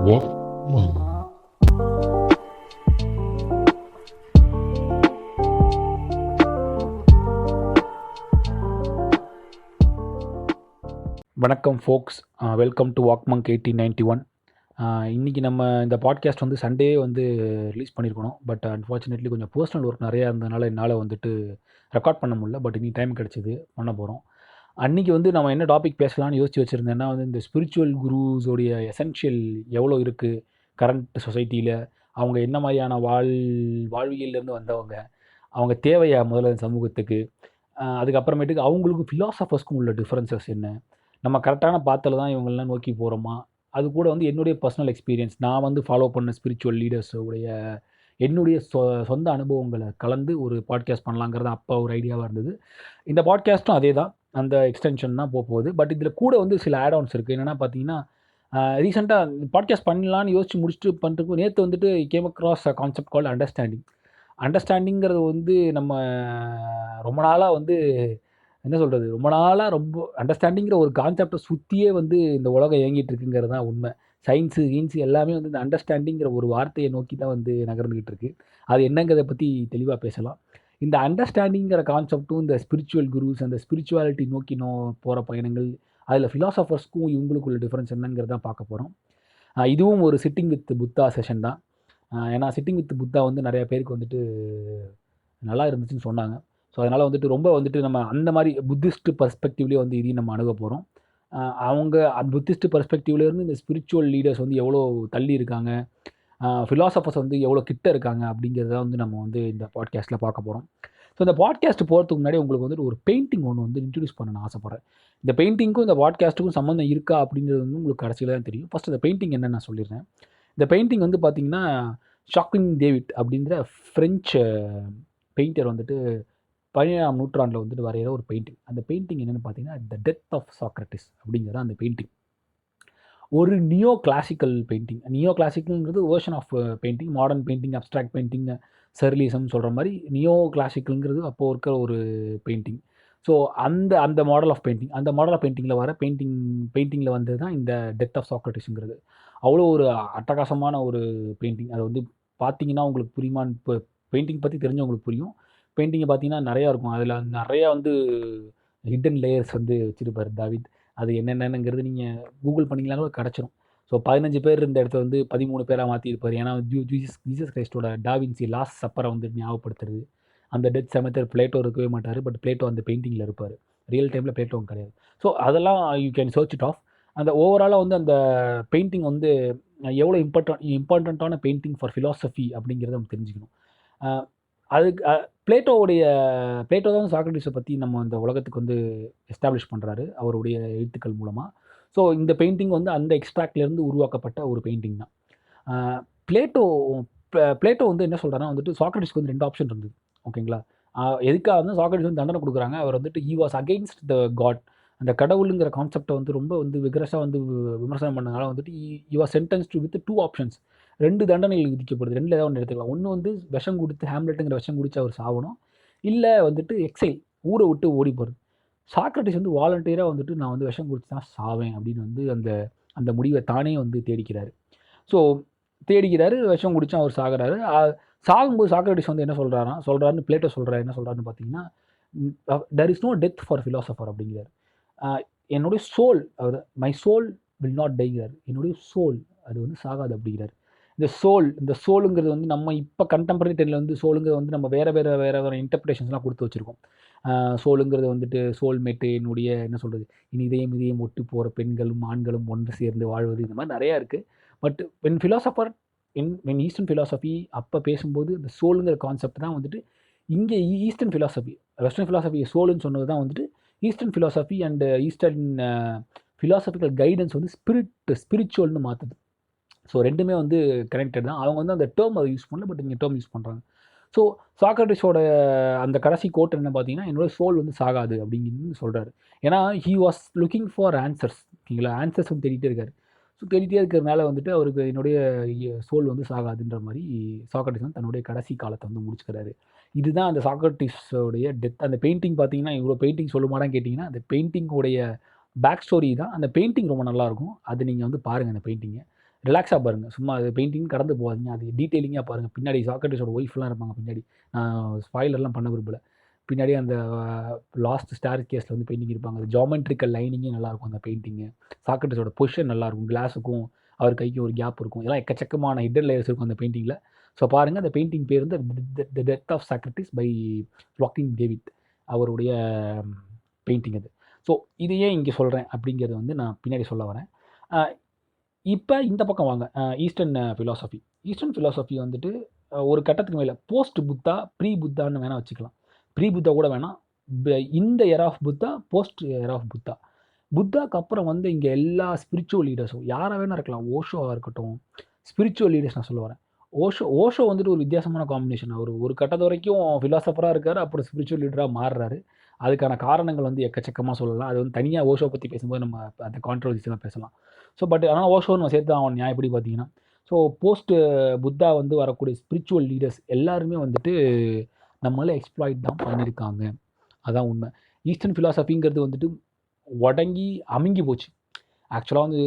Walkman. வணக்கம் ஃபோக்ஸ், welcome to வாக்மங்க் 1891. இன்றைக்கி நம்ம இந்த பாட்காஸ்ட் வந்து சண்டே வந்து ரிலீஸ் பண்ணியிருக்கணும். பட் அன்ஃபார்ச்சுனேட்லி கொஞ்சம் பர்சனல் ஒர்க் நிறையா இருந்ததுனால என்னால் வந்துட்டு ரெக்கார்ட் பண்ண முடியல. பட் இன்னைக்கு டைம் கிடச்சிது, பண்ண போகிறோம். அன்றைக்கி வந்து நம்ம என்ன டாபிக் பேசலாம்னு யோசித்து வச்சுருந்தேன்னா வந்து இந்த ஸ்பிரிச்சுவல் குருஸோடைய எசென்ஷியல் எவ்வளோ இருக்குது கரண்ட் சொசைட்டியில், அவங்க என்ன மாதிரியான வாழ்வியல்லேருந்து வந்தவங்க, அவங்க தேவையா முதல்ல சமூகத்துக்கு, அதுக்கப்புறமேட்டுக்கு அவங்களுக்கும் ஃபிலாசபர்ஸ்க்கும் உள்ள டிஃப்ரென்சஸ் என்ன, நம்ம கரெக்டான பாத்தில் தான் இவங்கெல்லாம் நோக்கி போகிறோமா, அது கூட வந்து என்னுடைய பர்சனல் எக்ஸ்பீரியன்ஸ், நான் வந்து ஃபாலோ பண்ண ஸ்பிரிச்சுவல் லீடர்ஸோடைய என்னுடைய சொந்த அனுபவங்களை கலந்து ஒரு பாட்காஸ்ட் பண்ணலாங்கிறது அப்போ ஒரு ஐடியாவாக இருந்தது. இந்த பாட்காஸ்ட்டும் அதே தான், அந்த எக்ஸ்டென்ஷன் தான் போகுது. பட் இதில் கூட வந்து சில ஆட்-ஆன்ஸ் இருக்குது. என்னென்னா பார்த்தீங்கன்னா, ரீசெண்டாக பாட்காஸ்ட் பண்ணலான்னு யோசிச்சு முடிச்சுட்டு பண்ணிட்டு நேற்று வந்துட்டு game across a concept called அண்டர்ஸ்டாண்டிங்கிறது வந்து நம்ம ரொம்ப நாளாக வந்து என்ன சொல்கிறது, ரொம்ப நாளாக ரொம்ப அண்டர்ஸ்டாண்டிங்கிற ஒரு கான்செப்டை சுற்றியே வந்து இந்த உலகம் இயங்கிட்டு இருக்குங்கிறது தான் உண்மை. சயின்ஸு எல்லாமே வந்து இந்த அண்டர்ஸ்டாண்டிங்கிற ஒரு வார்த்தையை நோக்கி தான் வந்து நகர்ந்துக்கிட்டு இருக்குது. அது என்னங்கிறத பற்றி தெளிவாக பேசலாம். இந்த அண்டர்ஸ்டாண்டிங்கிற கான்செப்டும் இந்த ஸ்பிரிச்சுவல் குருஸ், அந்த ஸ்பிரிச்சுவாலிட்டி நோக்கி போகிற பயணங்கள், அதில் ஃபிலாசபர்ஸ்க்கும் இவங்களுக்குள்ள டிஃப்ரென்ஸ் என்னங்கிறத பார்க்க போகிறோம். இதுவும் ஒரு சிட்டிங் வித் புத்தா செஷன் தான். ஏன்னா சிட்டிங் வித் புத்தா வந்து நிறையா பேருக்கு வந்துட்டு நல்லா இருந்துச்சுன்னு சொன்னாங்க. ஸோ அதனால் வந்துட்டு ரொம்ப வந்துட்டு நம்ம அந்த மாதிரி புத்திஸ்ட் பர்ஸ்பெக்டிவ்லேயே வந்து இதையும் நம்ம அணுக போகிறோம். அவங்க புத்திஸ்ட் பர்ஸ்பெக்டிவ்லேருந்து இந்த ஸ்பிரிச்சுவல் லீடர்ஸ் வந்து எவ்வளோ தள்ளி இருக்காங்க, ஃபிலாசபர்ஸ் வந்து எவ்வளோ கிட்ட இருக்காங்க அப்படிங்கிறத வந்து நம்ம வந்து இந்த பாட்காஸ்ட்டில் பார்க்க போகிறோம். ஸோ இந்த பாட்காஸ்ட் போகிறதுக்கு முன்னாடி உங்களுக்கு வந்துட்டு ஒரு பெயிண்டிங் ஒன்று வந்து இன்ட்ரடியூஸ் பண்ண நான் ஆசைப்பட்றேன். இந்த பெயிண்டிங்க்கும் இந்த பாட்காஸ்ட்டுக்கும் சம்மந்தம் இருக்கா அப்படிங்கிறது வந்து உங்களுக்கு கடைசியில் தான் தெரியும். ஃபஸ்ட் இந்த பெயிண்டிங் என்னன்னு நான் சொல்லிடுறேன். இந்த பெயிண்டிங் வந்து பார்த்திங்கன்னா, ஷாக்வின் டேவிட் அப்படின்ற ஃப்ரெஞ்சு பெயிண்டர் வந்துட்டு 17ஆம் நூற்றாண்டில் வந்துட்டு வரைகிற ஒரு பெயிண்டிங். அந்த பெயிண்டிங் என்னென்னு பார்த்தீங்கன்னா, த டெத் ஆஃப் சாக்ரட்டிஸ் அப்படிங்கிறது அந்த பெயிண்டிங். ஒரு நியோ கிளாசிக்கல் பெயிண்டிங். நியோ கிளாசிக்கல்ங்கிறது version of painting. Modern painting, abstract painting, surrealism சொல்கிற மாதிரி நியோ கிளாசிக்கல்ங்கிறது அப்போது இருக்கிற ஒரு பெயிண்டிங். ஸோ அந்த மாடல் ஆஃப் பெயிண்டிங், அந்த மாடல் ஆஃப் பெயிண்டிங்கில் வர பெயிண்டிங்கில் வந்தது தான் இந்த டெத் ஆஃப் சாக்ரட்டிஸுங்கிறது. அவ்வளோ ஒரு அட்டகாசமான ஒரு பெயிண்டிங். அது வந்து பார்த்தீங்கன்னா உங்களுக்கு புரியுமான்னு, இப்போ பெயிண்டிங் பற்றி தெரிஞ்சவங்களுக்கு புரியும். பெயிண்டிங்கை பார்த்தீங்கன்னா நிறையா இருக்கும். அதில் நிறையா வந்து ஹிடன் லேயர்ஸ் வந்து வச்சுருப்பார் தாவித். அது என்னென்னங்கிறது நீங்கள் கூகுள் பண்ணிங்களாலும் கிடச்சிரும். ஸோ 15 பேர் இருந்த இடத்த வந்து 13 பேராக மாற்றிருப்பார். ஏன்னா ஜீசஸ் கிரைஸ்டோட டாவின்சி லாஸ்ட் சப்பரை வந்து ஞாபகப்படுத்துறது. அந்த டெத் சமயத்தில் பிளேட்டோ இருக்கவே மாட்டார். பட் பிளேட்டோ அந்த பெயிண்டிங்கில் இருப்பார். ரியல் டைமில் பிளேட்டோவும் கிடையாது. ஸோ அதெல்லாம் you can search it off. அந்த ஓவராலாக வந்து அந்த பெயிண்டிங் வந்து எவ்வளோ இம்பார்ட்டண்ட்டான பெயிண்டிங் ஃபார் ஃபிலாசபி அப்படிங்கிறத நம்ம தெரிஞ்சுக்கணும். அதுக்கு பிளேட்டோ தான் சாக்ரட்டிஸை பற்றி நம்ம இந்த உலகத்துக்கு வந்து எஸ்டாப்ளிஷ் பண்ணுறாரு அவருடைய எழுத்துக்கள் மூலமாக. ஸோ இந்த பெயிண்டிங் வந்து அந்த எக்ஸ்ட்ராக்ட்லேருந்து உருவாக்கப்பட்ட ஒரு பெயிண்டிங் தான். பிளேட்டோ வந்து என்ன சொல்கிறாருன்னா வந்துட்டு, சாக்ரட்டிஸ்க்கு வந்து 2 ஆப்ஷன் இருந்தது. ஓகேங்களா? எதுக்காக வந்து சாக்ரட்டிஸ் வந்து தண்டனை கொடுக்குறாங்க. அவர் வந்துட்டு he was against the god. அந்த கடவுளுங்கிற கான்செப்டை வந்து ரொம்ப வந்து விகரஸாக வந்து விமர்சனம் பண்ணனால வந்துட்டு he was sentenced with 2 options. 2 தண்டனைகள் விதிக்கப்படுது. 2ல் ஏதாவது ஒன்று எடுத்துக்கலாம். ஒன்று வந்து விஷம் கொடுத்து, ஹேம்லெட்டுங்கிற விஷம் குடித்து அவர் சாகணும். இல்லை வந்துட்டு எக்ஸைல், ஊரை விட்டு ஓடி போகிறது. சாக்ரட்டிஸ் வந்து வாலண்டியராக வந்துட்டு நான் வந்து விஷம் குடிச்சு தான் சாவேன் அப்படின்னு வந்து அந்த முடிவை தானே வந்து தேடிக்கிறாரு. விஷம் குடிச்சு அவர் சாகுறாரு. சாகும்போது சாக்ரட்டிஸ் வந்து என்ன சொல்கிறாருன்னு பிளேட்டோ சொல்கிறாரு. என்ன சொல்கிறாருன்னு பார்த்தீங்கன்னா, there is no death for philosopher அப்படிங்கிறார். என்னுடைய soul, my soul will not டைங்கிறார். என்னுடைய சோல் அது வந்து சாகாது அப்படிங்கிறார். இந்த சோலுங்கிறது வந்து நம்ம இப்போ கண்டெம்பரரி டைமில் வந்து சோலுங்கிறது வந்து நம்ம வேறு இன்டர்பிரேஷன்ஸ்லாம் கொடுத்து வச்சுருக்கோம். சோலுங்கிறது வந்துட்டு சோல்மேட்டு, என்னுடைய என்ன சொல்கிறது, இனி இதயம் ஒட்டி போகிற பெண்களும் ஆண்களும் ஒன்று சேர்ந்து வாழ்வது, இந்த மாதிரி நிறையா இருக்குது. பட் வென் ஈஸ்டர்ன் ஃபிலாசபி அப்போ பேசும்போது இந்த சோலுங்கிற கான்செப்ட் தான் வந்துட்டு இங்கே ஈஸ்டர்ன் ஃபிலாசபி, வெஸ்டர்ன் ஃபிலாசபி சோலுன்னு சொன்னது தான் வந்துட்டு eastern philosophy and eastern philosophical guidance வந்து ஸ்பிரிச்சுவல்னு மாற்றுது. ஸோ 2மே வந்து கனெக்டட் தான். அவங்க வந்து அந்த டேர்ம் அதை யூஸ் பண்ணல, பட் இங்கே டேர்ம் யூஸ் பண்ணுறாங்க. ஸோ சாக்ரட்டிஸோட அந்த கடைசி கோட் என்ன பார்த்தீங்கன்னா, என்னோட சோல் வந்து சாகாது அப்படிங்கிறது சொல்கிறாரு. ஏன்னா he was looking for answers. ஓகேங்களா? ஆன்சர்ஸ் வந்து தேடிட்டே இருக்காரு. ஸோ தேடிட்டே இருக்கிறதுனால வந்துட்டு அவருக்கு என்னுடைய சோல் வந்து சாகாதுன்ற மாதிரி சாக்ரட்டிஸ் வந்து தன்னுடைய கடைசி காலத்தை வந்து முடிச்சுக்கிறாரு. இதுதான் அந்த சாக்ரட்டிஸோடைய டெத். அந்த பெயிண்டிங் பார்த்தீங்கன்னா, இவ்வளோ பெயிண்டிங் சொல்லுமாடான்னு கேட்டிங்கன்னா, அந்த பெயிண்டிங்கோடைய பேக் ஸ்டோரி தான். அந்த பெயிண்டிங் ரொம்ப நல்லாயிருக்கும். அது நீங்கள் வந்து பாருங்கள் அந்த பெயிண்டிங்கை. ரிலாக்ஸாக பாருங்கள். சும்மா அது பெயிண்டிங் கடந்து போகாதீங்க. அது டீட்டெயிலிங்காக பாருங்கள். பின்னாடி சாக்ரட்டிஸோட ஒய்ஃப்லாம் இருப்பாங்க பின்னாடி. நான் ஸ்பாய்லர்லாம் பண்ண விரும்பல. பின்னாடி அந்த லாஸ்ட் ஸ்டார் கேஸில் வந்து பெயிண்டிங் இருப்பாங்க. அது ஜியோமெட்ரிக்கல் லைனிங்கே நல்லாயிருக்கும் அந்த பெயிண்டிங்கு. சாக்ரட்டிஸோட பொசிஷன் நல்லாயிருக்கும். கிளாஸுக்கும் அவர் கைக்கும் ஒரு கேப் இருக்கும். இதெல்லாம் எக்கச்சக்கமான ஹிடன் லேயர்ஸ் இருக்கும் அந்த பெயிண்டிங்கில். ஸோ பாருங்கள், அந்த பெயிண்டிங் பேர் வந்து the death of Socrates by Jacquin David, அவருடைய பெயிண்டிங் அது. ஸோ இதையே இங்கே சொல்கிறேன் அப்படிங்கிறத வந்து நான் பின்னாடி சொல்ல வரேன். இப்போ இந்த பக்கம் வாங்க. Eastern philosophy. ஈஸ்டர்ன் ஃபிலாசபி வந்துட்டு ஒரு கட்டத்துக்கு மேலே போஸ்ட் புத்தா, ப்ரீ புத்தான்னு வேணால் வச்சுக்கலாம். ப்ரீ புத்தா கூட வேணாம். இந்த era of Buddha, post era of Buddha. புத்தாக்கு அப்புறம் வந்து இங்கே எல்லா ஸ்பிரிச்சுவல் லீடர்ஸும் யாராக வேணா இருக்கலாம். ஓஷோவாக இருக்கட்டும், ஸ்பிரிச்சுவல் லீடர்ஸ் நான் சொல்ல வரேன். ஓஷோ வந்துட்டு ஒரு வித்தியாசமான காம்பினேஷன். அவர் ஒரு கட்டத்து வரைக்கும் ஃபிலாசபராக இருக்கார், அப்புறம் ஸ்பிரிச்சுவல் லீடராக மாறுறாரு. அதுக்கான காரணங்கள் வந்து எக்கச்சக்கமாக சொல்லலாம். அது வந்து தனியாக ஓஷோ பற்றி பேசும்போது நம்ம அந்த கான்ட்ரவர்சிலாம் பேசலாம். ஸோ பட் ஆனால் ஓஷோ நம்ம சேர்த்து அவன் நியாயம் எப்படி பார்த்தீங்கன்னா, ஸோ போஸ்ட் புத்தா வந்து வரக்கூடிய ஸ்பிரிச்சுவல் லீடர்ஸ் எல்லாருமே வந்துட்டு நம்மளை எக்ஸ்ப்ளாய்ட் தான் பண்ணியிருக்காங்க. அதான் உண்மை. ஈஸ்டர்ன் ஃபிலாசபிங்கிறது வந்துட்டு உடங்கி அமுங்கி போச்சு. ஆக்சுவலாக வந்து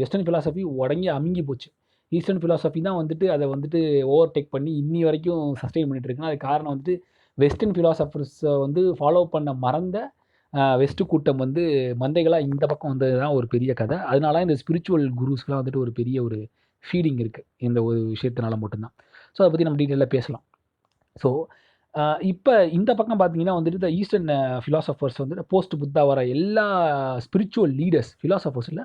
வெஸ்டர்ன் ஃபிலாசபி உடங்கி அமுங்கி போச்சு. ஈஸ்டர்ன் ஃபிலாசபி தான் வந்துட்டு அதை வந்துட்டு ஓவர்டேக் பண்ணி இன்னி வரைக்கும் சஸ்டெயின் பண்ணிட்டு இருக்குன்னா, அதுக்கு காரணம் வந்துட்டு வெஸ்டர்ன் ஃபிலாசபர்ஸை வந்து ஃபாலோ பண்ண மறந்த வெஸ்ட் கூட்டம் வந்து மந்தைகளாக இந்த பக்கம் வந்தது தான் ஒரு பெரிய கதை. அதனால இந்த ஸ்பிரிச்சுவல் குருஸ்க்குலாம் வந்துட்டு ஒரு பெரிய ஒரு ஃபீடிங் இருக்குது இந்த ஒரு விஷயத்தினால மட்டும்தான். ஸோ அதை பற்றி நம்ம டீட்டெயிலாக பேசலாம். ஸோ இப்போ இந்த பக்கம் பார்த்தீங்கன்னா வந்துட்டு இந்த ஈஸ்டர்ன் ஃபிலாசபர்ஸ் வந்துட்டு போஸ்ட் புத்தா வர எல்லா ஸ்பிரிச்சுவல் லீடர்ஸ், ஃபிலாசபர்ஸ் இல்லை,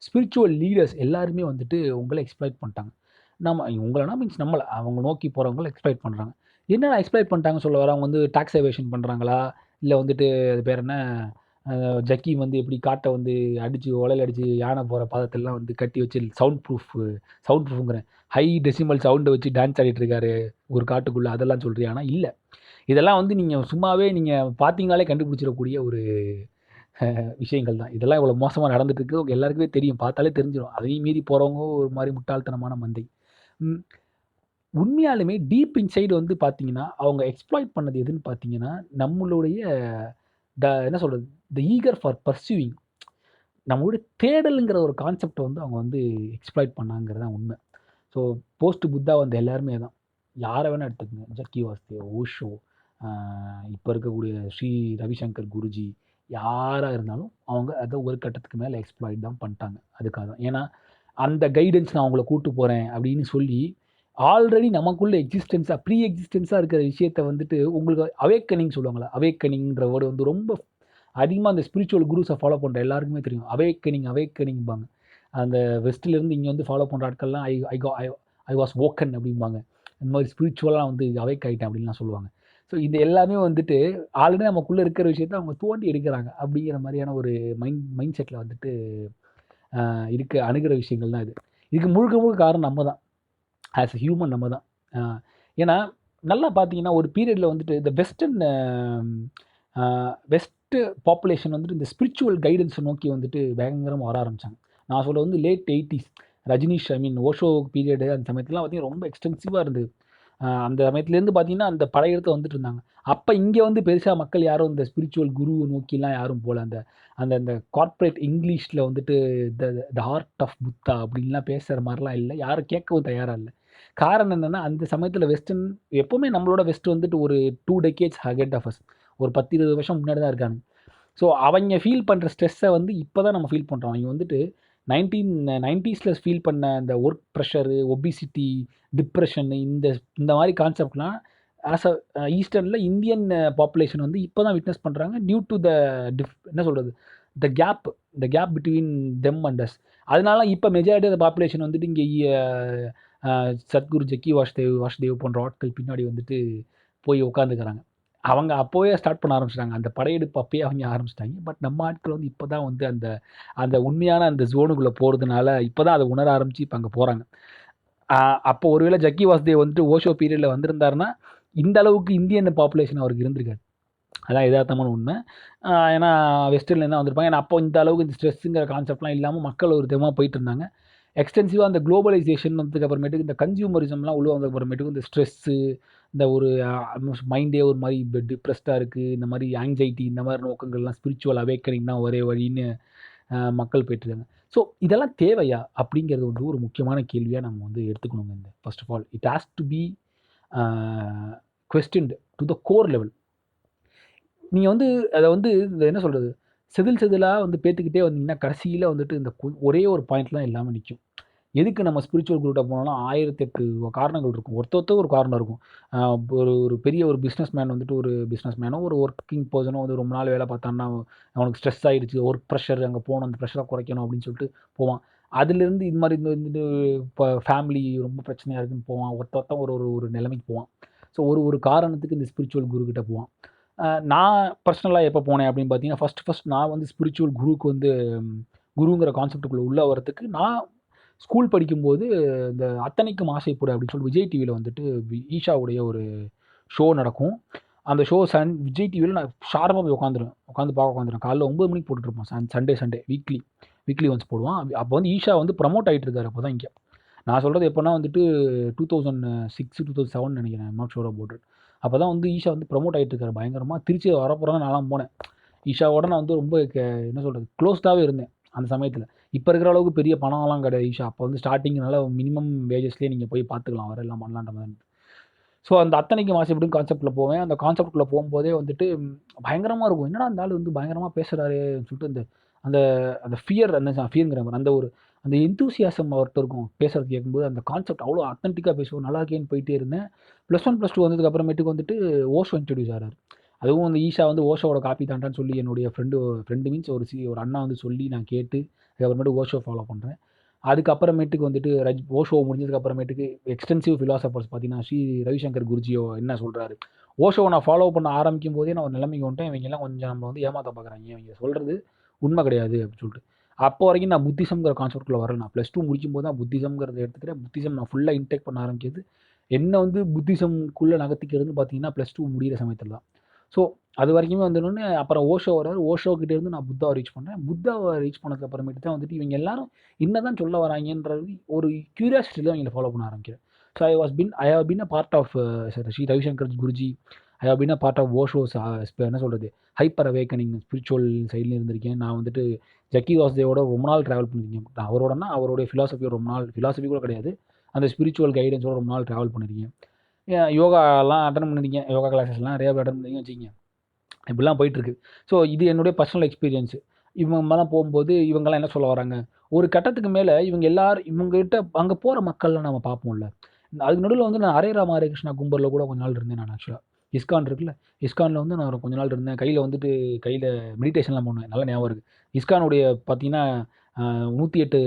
ஸ்பிரிச்சுவல் லீடர்ஸ் எல்லாருமே வந்துட்டு உங்களை எக்ஸ்ப்ளாய்ட் பண்ணிட்டாங்க. நம்ம உங்களனா மீன்ஸ் நம்மளை அவங்க நோக்கி போகிறவங்கள எக்ஸ்ப்ளாய்ட் பண்ணுறாங்க. என்னென்ன எக்ஸ்ப்ளாய்ட் பண்ணிட்டாங்கன்னு சொல்ல வர, அவங்க வந்து டாக்ஸ் எவேஷன் பண்ணுறாங்களா, இல்லை வந்துட்டு அது பேர் என்ன, ஜக்கி வந்து எப்படி காட்டை வந்து அடித்து உலையில் அடித்து யானை போகிற பாதத்தெல்லாம் வந்து கட்டி வச்சு சவுண்ட் ப்ரூஃபுங்கிறேன், ஹை டெசிமல் சவுண்டை வச்சு டான்ஸ் ஆடிட்டு இருக்காரு ஒரு காட்டுக்குள்ளே, அதெல்லாம் சொல்கிறீங்க. ஆனால் இல்லை, இதெல்லாம் வந்து நீங்கள் சும்மாவே நீங்கள் பார்த்தீங்கனாலே கண்டுபிடிச்சிடக்கூடிய ஒரு விஷயங்கள் தான். இதெல்லாம் இவ்வளோ மோசமாக நடந்துட்டுருக்கு உங்கள் எல்லாருக்குமே தெரியும். பார்த்தாலே தெரிஞ்சிடும். அதையும் மீறி போகிறவங்க ஒரு மாதிரி முட்டாள்தனமான மந்தை. உண்மையாலுமே டீப் இன்சைடு வந்து பார்த்தீங்கன்னா, அவங்க எக்ஸ்ப்ளாய்ட் பண்ணது எதுன்னு பார்த்தீங்கன்னா, நம்மளுடைய என்ன சொல்கிறது, த ஈகர் ஃபார் பர்சூவிங், நம்மளுடைய தேடலுங்கிற ஒரு கான்செப்டை வந்து அவங்க வந்து எக்ஸ்ப்ளாய்ட் பண்ணாங்கிறது தான் உண்மை. ஸோ போஸ்ட் புத்தா வந்து எல்லாருமே தான், யாரை வேணால் எடுத்துக்கங்க, ஜக்கி வாசுதேவ், ஓஷோ, இப்போ இருக்கக்கூடிய ஸ்ரீ ரவிசங்கர் குருஜி, யாராக இருந்தாலும் அவங்க அதை ஒரு கட்டத்துக்கு மேலே எக்ஸ்ப்ளாய்ட் தான் பண்ணிட்டாங்க. அதுக்காக தான், ஏன்னா அந்த கைடன்ஸ் நான் அவங்கள கூட்டு போகிறேன் அப்படின்னு சொல்லி ஆல்ரெடி நமக்குள்ள எக்ஸிஸ்டன்ஸாக ப்ரீ எக்ஸிஸ்டன்ஸாக இருக்கிற விஷயத்த வந்துட்டு உங்களுக்கு அவேக்கனிங் சொல்லுவாங்களா, அவேக்கனிங்கிற வேர்டு வந்து ரொம்ப அதிகமாக அந்த ஸ்பிரிச்சுவல் குரூஸை ஃபாலோ பண்ணுற எல்லாருக்குமே தெரியும். அவேக்கனிங்பாங்க. அந்த வெஸ்ட்லேருந்து இங்கே வந்து ஃபாலோ பண்ணுற ஆட்கள்லாம் ஐ வாஸ் ஓக்கன் அப்படிம்பாங்க. இந்த மாதிரி ஸ்பிரிச்சுவலாக வந்து அவேக் ஆகிட்டேன் அப்படின்லாம் சொல்லுவாங்க. ஸோ இது எல்லாமே வந்துட்டு ஆல்ரெடி நமக்குள்ளே இருக்கிற விஷயத்த அவங்க தோண்டி எடுக்கிறாங்க அப்படிங்கிற மாதிரியான ஒரு மைண்ட் செட்டில் வந்துட்டு அணுகிற விஷயங்கள் தான் இது. இதுக்கு முழுக்க காரணம் நம்ம தான், ஆஸ் அ ஹியூமன் நம்ம தான். ஏன்னா நல்லா பார்த்தீங்கன்னா ஒரு பீரியடில் வந்துட்டு இந்த வெஸ்ட்டு பாப்புலேஷன் வந்துட்டு இந்த ஸ்பிரிச்சுவல் கைடன்ஸை நோக்கி வந்துட்டு பயங்கரமாக வர ஆரம்பித்தாங்க. நான் சொல்ல வந்து late 80s, Rajneesh Osho period, அந்த சமயத்துலாம் பார்த்தீங்கன்னா ரொம்ப எக்ஸ்டென்சிவாக இருந்தது. அந்த சமயத்துலேருந்து பார்த்தீங்கன்னா அந்த படையெடுத்து வந்துட்டு இருந்தாங்க. அப்போ இங்கே வந்து பெருசாக மக்கள் யாரும் இந்த ஸ்பிரிச்சுவல் குருவை நோக்கிலாம் யாரும் போகல. அந்த அந்த அந்த கார்ப்பரேட் இங்கிலீஷில் வந்துட்டு த ஹார்ட் ஆஃப் புத்தா அப்படின்லாம் பேசுகிற மாதிரிலாம் இல்லை, யாரும் கேட்கவும் தயாராக இல்லை. காரணம் என்னென்னா, அந்த சமயத்தில் வெஸ்டர்ன் எப்போவுமே நம்மளோட வெஸ்ட் வந்துட்டு ஒரு 2 decades அஹெட் ஆஃப் அஸ், ஒரு 10-20 வருஷம் முன்னாடி தான் இருக்காங்க. ஸோ அவங்க ஃபீல் பண்ணுற ஸ்ட்ரெஸ்ஸை வந்து இப்போ தான் நம்ம ஃபீல் பண்ணுறோம். அவங்க வந்துட்டு 1990s ஃபீல் பண்ண அந்த ஒர்க் ப்ரெஷரு, ஒபிசிட்டி, டிப்ரெஷனு, இந்த மாதிரி கான்செப்ட்லாம் ஆஸ் அ ஈஸ்டர்னில் இந்தியன் பாப்புலேஷன் வந்து இப்போ தான் விட்னஸ் பண்ணுறாங்க. டியூ டு என்ன சொல்கிறது, the gap between them and us. அதனால இப்போ மெஜாரிட்டி ஆஃப் த பாப்புலேஷன் வந்துட்டு இங்கே சத்குரு ஜக்கி வாசுதேவ் போன்ற ஆட்கள் பின்னாடி வந்துட்டு போய் உட்காந்துக்கிறாங்க. அவங்க அப்போவே ஸ்டார்ட் பண்ண ஆரம்பிச்சிட்டாங்க. அந்த படையெடுப்பு அப்பயே அவங்க ஆரம்பிச்சிட்டாங்க. பட் நம்ம ஆட்கள் வந்து இப்போ தான் வந்து அந்த உண்மையான அந்த ஜோனுக்குள்ளே போகிறதுனால இப்போ தான் அதை உணர ஆரம்பித்து இப்போ அங்கே போகிறாங்க. அப்போ ஒருவேளை ஜக்கி வாசுதேவ் வந்துட்டு ஓஷோ பீரியடில் வந்திருந்தாருன்னா இந்த அளவுக்கு இந்தியன் பாப்புலேஷன் அவருக்கு இருந்திருக்காது. அதான் யதார்த்தமான உண்மை. ஏன்னா வெஸ்டர்ன்லேருந்து வந்திருப்பாங்க. ஏன்னா அப்போ இந்த அளவுக்கு இந்த ஸ்ட்ரெஸ்ஸுங்கிற கான்செப்ட்லாம் இல்லாமல் மக்கள் ஒரு விதமாக போயிட்டு இருந்தாங்க. எக்ஸ்டென்சிவாக அந்த குளோபலைசேஷன் வந்ததுக்கு அப்புறமேட்டுக்கு இந்த கன்சியூமரிசம்லாம் உள்ள வந்ததுக்கு அப்புறமேட்டுக்கு இந்த ஸ்ட்ரெஸ்ஸு, இந்த ஒரு மைண்டே ஒரு மாதிரி டிப்ரெஸ்டாக இருக்குது, இந்த மாதிரி ஆங்ஸைட்டி, இந்த மாதிரி நோக்கங்கள்லாம் ஸ்பிரிச்சுவல் அவேக்கனிங் தான் ஒரே வழின்னு மக்கள் போயிட்டுருக்காங்க. ஸோ இதெல்லாம் தேவையா? அப்படிங்கிறது வந்து ஒரு முக்கியமான கேள்வியா நம்ம வந்து எடுத்துக்கணுங்க. இந்த first of all it has to be a questioned to the core level. நீங்க வந்து அத வந்து இந்த என்ன சொல்றது? செதில் செதிலா வந்து பேத்துக்கிட்டே வந்தீங்கன்னா, கடைசியில வந்துட்டு இந்த ஒரே ஒரு பாயிண்ட்ல தான் எல்லாமே நிக்கும். எதுக்கு நம்ம ஸ்பிரிச்சுவல் குருட்ட போனோம்னா, 1008 காரணங்கள் இருக்கும். ஒருத்தருக்கு ஒரு காரணம் இருக்கும். அ ஒரு ஒரு பெரிய ஒரு பிசினஸ் மேன் வந்துட்டு ஒரு பிசினஸ் மேனோ, ஒரு ஒர்க்கிங் பெர்சனோ வந்து ரொம்ப நாள் வேலை பார்த்தான்னா, அவனுக்கு ஸ்ட்ரெஸ் ஆயிடுச்சு. ஒர்க் ப்ரெஷர் அங்க போணும். அந்த ப்ரெஷர குறைக்கணும் அப்படின்னு சொல்லிட்டு போவான். அதிலிருந்து இது மாரி இந்த வந்துட்டு இப்ப ஃபேமிலி ரொம்ப பிரச்சனையா இருக்குன்னு போவான். ஒருத்தன் ஒரு ஒரு ஒரு நிலைமைக்கு போவான். ஸோ ஒரு ஒரு காரணத்துக்கு இந்த ஸ்பிரிச்சுவல் குரு கிட்ட போவான். நான் பர்சனலா எப்போ போனேன் அப்படின்னு பார்த்தீங்கன்னா, ஃபர்ஸ்ட் நான் வந்து ஸ்பிரிச்சுவல் குருவுக்கு வந்து குருங்கிற கான்செப்ட்டுக்குள்ள உள்ள வரதுக்கு நான் ஸ்கூல் படிக்கும்போது இந்த "அத்தனைக்கும் ஆசைப்படு" அப்படின்னு சொல்லி விஜய் டிவியில வந்துட்டு ஈஷாவுடைய ஒரு ஷோ நடக்கும். அந்த ஷோ விஜய் டிவியில நான் ஷார்ப்பா போய் உட்காந்துருவேன். உட்காந்து பார்க்க உட்காந்துருவேன். காலைல 9 மணிக்கு போட்டுட்ருப்பான். சண்டே வீக்லி வீக்லி ஒன்ஸ் போடுவான். அப்போ வந்து ஈஷா வந்து ப்ரமோட் ஆயிட்டு இருக்காரு அப்பதான் இங்க. நான் சொல்றது எப்போன்னா வந்துட்டு 2006, 2007 நெனைக்கிறேன். I am not sure about it. அப்பதான் வந்து ஈஷா வந்து ப்ரமோட் ஆயிட்டு இருக்காரு பயங்கரமா. திருச்சி வரப்போறாங்க நான்லாம் போனேன். ஈஷாவோட நான் வந்து ரொம்ப என்ன சொல்றது? குளோஸ்டாவே இருந்தேன் அந்த சமயத்தில. இப்ப இருக்கிற அளவுக்கு பெரிய பணம்லாம் கிடையாது ஈஷா. அப்போ வந்து ஸ்டார்ட்டிங்னால மினிமம் வேஜஸ்லயே நீங்க போய் பார்த்துக்கலாம். வர எல்லாம் பண்ணலான்ற மாரி. ஸோ அந்த அத்தனைக்கும் ஆசைப்படும் கான்செப்ட்ல போவேன். அந்த கான்செப்ட்குள்ள போம்போதே வந்துட்டு பயங்கரமா இருக்கும். என்னடா இந்த ஆளு வந்து பயங்கரமா பேசுறாரேன்னு சொல்லிட்டு அந்த அந்த அந்த ஃபியர்ங்கிற பாரு அந்த ஒரு அந்த எந்தூசியாசம் அவர்ட்ட இருக்கும். பேசுறது கேட்கும்போது அந்த கான்செப்ட் அவ்வளோ ஆத்தென்டிக்கா பேசுவார். நல்லா இருக்கேன்னு போயிட்டே இருந்தேன். +1, +2 வந்ததுக்கு அப்புறமேட்டுக்கு வந்துட்டு ஓஷோ இன்ட்ரோடியூஸ் ஆறாரு. அதுவும் அந்த ஈஷா வந்து ஓஷோவோட காப்பி தான்டான்னு சொல்லி என்னுடைய ஃப்ரெண்டு மீன்ஸ் ஒரு அண்ணா வந்து சொல்லி நான் கேட்டு, அதுக்கப்புறமேட்டு ஓஷோ ஃபாலோ பண்றேன். அதுக்கப்புறமேட்டுக்கு வந்துட்டு ஓஷோ முடிஞ்சதுக்கு அப்புறமேட்டுக்கு எக்ஸ்டென்சிவ் பிலாசபர்ஸ் பார்த்தீங்கன்னா, ஸ்ரீ ரவிசங்கர் குருஜியோ என்ன சொல்றாரு? ஓஷோவ நான் ஃபாலோ பண்ண ஆரம்பிக்கும் போதே நான் ஒரு நிலைமைக்கு வந்துட்டேன். இவங்கலாம் கொஞ்சம் நம்மள வந்து ஏமாத்த பார்க்குறாய்ங்க. இவங்க சொல்றது உண்மை கிடையாது அப்படின்னு சொல்லிட்டு. அப்போ வரைக்கும் நான் புத்திசம்ங்கிற கான்செப்ட்குள்ள வரல. நான் +2 முடிக்கும்போது தான் புத்திசம்ங்கிறத எடுத்துக்கிறேன். புத்திசம் நான் ஃபுல்லா இன்டேக் பண்ண ஆரம்பிச்சது. என்ன வந்து புத்திசம்க்குள்ள நகர்த்திக்கிறதுன்னு பார்த்தீங்கன்னா, +2 முடியிற சமயத்தில தான். ஸோ அது வரைக்குமே வந்தோனே அப்புறம் ஓஷோ வராரு. ஓஷோ கிட்ட இருந்து நான் புத்தாவ ரீச் பண்ணேன். புத்தாவ ரீச் பண்ணதுக்கு அப்புறமேட்டு தான் வந்துட்டு இவங்க எல்லாரும் என்னதான் சொல்ல வராங்கன்றது ஒரு கியூரியாசிட்டில அவங்கள ஃபாலோ பண்ண ஆரம்பிக்கிறேன். So I have been a part of Sri Ravishankar Guruji. I have been a part of Osho's என்ன சொல்றது? ஹைப்பர் அவேக்கனிங் ஸ்பிரிச்சுவல் சைட்ல இருந்திருக்கேன். நான் வந்துட்டு ஜக்கி வாசுதேவோட ரொம்ப நாள் டிராவல் பண்ணியிருக்கேன். நான் அவரோடனா அவருடைய ஃபிலாசபியோட ரொம்ப நாள் ஃபிலாசபி கூட கிடையாது. அந்த ஸ்பிரிச்சுவல் கைடன்ஸோட ரொம்ப நாள் டிராவல் பண்ணியிருக்கேன். யோகாலாம் அட்டெண்ட் பண்ணியிருக்கேன். யோகா கிளாஸஸ்லாம் நிறைய அட்டெண்ட் பண்ணியிருக்கேன் வச்சுக்கங்க. இப்படிலாம் போயிட்டுருக்கு. ஸோ இது என்னுடைய பர்சனல் எக்ஸ்பீரியன்ஸு. இவங்க மேலாம் போம்போது இவங்கலாம் என்ன சொல்ல வராங்க? ஒரு கட்டத்துக்கு மேல இவங்க எல்லாரும் இவங்ககிட்ட அங்க போற மக்கள்லாம் நம்ம பார்ப்போம்ல. அதுக்கு நடுவுல வந்து நான் ஹரே ராம ஹரே கிருஷ்ணா கும்பல்ல கூட கொஞ்ச நாள் இருந்தேன் நான் ஆக்சுவலா. இஸ்கான் இருக்குல்ல. இஸ்கான்ல வந்து நான் ஒரு கொஞ்ச நாள் இருந்தேன். கையில மெடிடேஷன்லாம் பண்ணுவேன். நல்லா ஞாபகம் இருக்கு. இஸ்கானுடைய பார்த்தீங்கன்னா, 108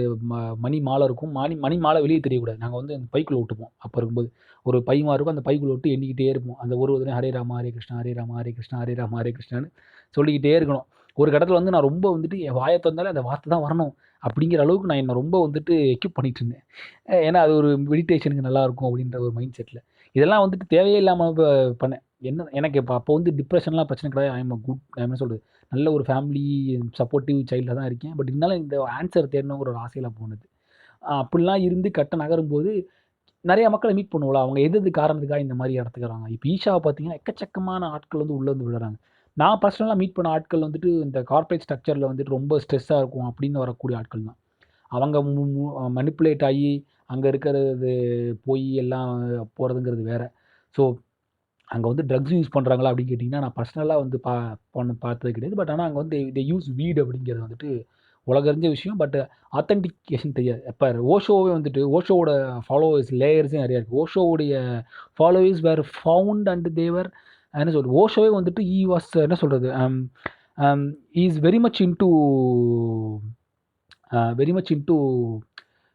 மணி மாலை இருக்கும். மணி மாலை வெளிய தெரியக்கூடாது. நாங்க வந்து அந்த பைக்குள்ள விட்டுப்போம். அப்ப இருக்கும்போது. ஒரு பை மாரி இருக்கும். அந்த பைக்குள்ள விட்டு எண்ணிக்கிட்டே இருப்போம். அந்த ஒரு தடவையும் ஹரே ராம ஹரே கிருஷ்ணா, ஹரே ராம ஹரே கிருஷ்ணா, ஹரே ராம ஹரே கிருஷ்ணான்னு சொல்லிக்கிட்டே இருக்கணும். ஒரு கட்டத்தில வந்து நான் ரொம்ப வந்துட்டு என் வாய தொறந்தாலே அந்த வார்த்தை தான் வரணும். அப்படிங்கிற அளவுக்கு நான் என்ன ரொம்ப வந்துட்டு எக்யூப் பண்ணிட்டு இருந்தேன். ஏன்னா அது ஒரு மெடிடேஷனுக்கு நல்லாயிருக்கும் அப்படின்ற ஒரு மைண்ட் செட்ல. இதெல்லாம் வந்துட்டு தேவையே இல்லாம பண்ணேன். எனக்கு அப்போ வந்து டிப்ரஷன்லாம் பிரச்சனை கிடையாது. நான் என்ன சொல்றது? நல்ல ஒரு ஃபேமிலி சப்போர்ட்டிவ் சைல்டா தான் இருக்கேன். பட் இருந்தாலும் இந்த ஆன்ஸர் தேடணுங்கிற ஒரு ஆசையில போனது. அப்படிலாம் இருந்து நகரும்போது நெறைய மக்கள மீட் பண்ணுவோம்ல. அவங்க எது காரணத்துக்காக இந்த மாரி இடத்துக்கு வராங்க. இப்ப ஈஷாவ பார்த்தீங்கன்னா, எக்கச்சக்கமான ஆட்கள் வந்து உள்ள வந்து விழுறாங்க. நான் பர்சனலா மீட் பண்ண ஆட்கள் வந்துட்டு இந்த கார்ப்பரேட் ஸ்ட்ரக்சர்ல வந்துட்டு ரொம்ப ஸ்ட்ரெஸ்ஸா இருக்கும் அப்படின்னு வரக்கூடிய ஆட்கள் தான். அவங்க மு மு மேனிபுலேட் ஆயி அங்க இருக்கிறது போய் எல்லாம் போறதுங்கிறது வேற. ஸோ அங்க வந்து ட்ரக்ஸ் யூஸ் பண்றாங்களா அப்படின்னு கேட்டீங்கன்னா, நான் பர்சனலா வந்து பார்த்தது கிடையாது. பட் ஆனா அங்க வந்து தே யூஸ் வீட் அப்படிங்கிறது வந்துட்டு உலகறிஞ்ச விஷயம். பட் ஆத்தென்டிகேஷன் தெரியாது. இப்ப ஓஷோவே வந்துட்டு ஓஷோவோட ஃபாலோவர்ஸ் லேயர்ஸே நெறைய இருக்கு. ஓஷோவுடைய ஃபாலோவர்ஸ் வேர் ஃபவுண்ட் அண்ட் தேவர் என்ன சொல்றது? ஓஷோவே வந்துட்டு ஹி வாஸ் என்ன சொல்றது? He is very much into very much into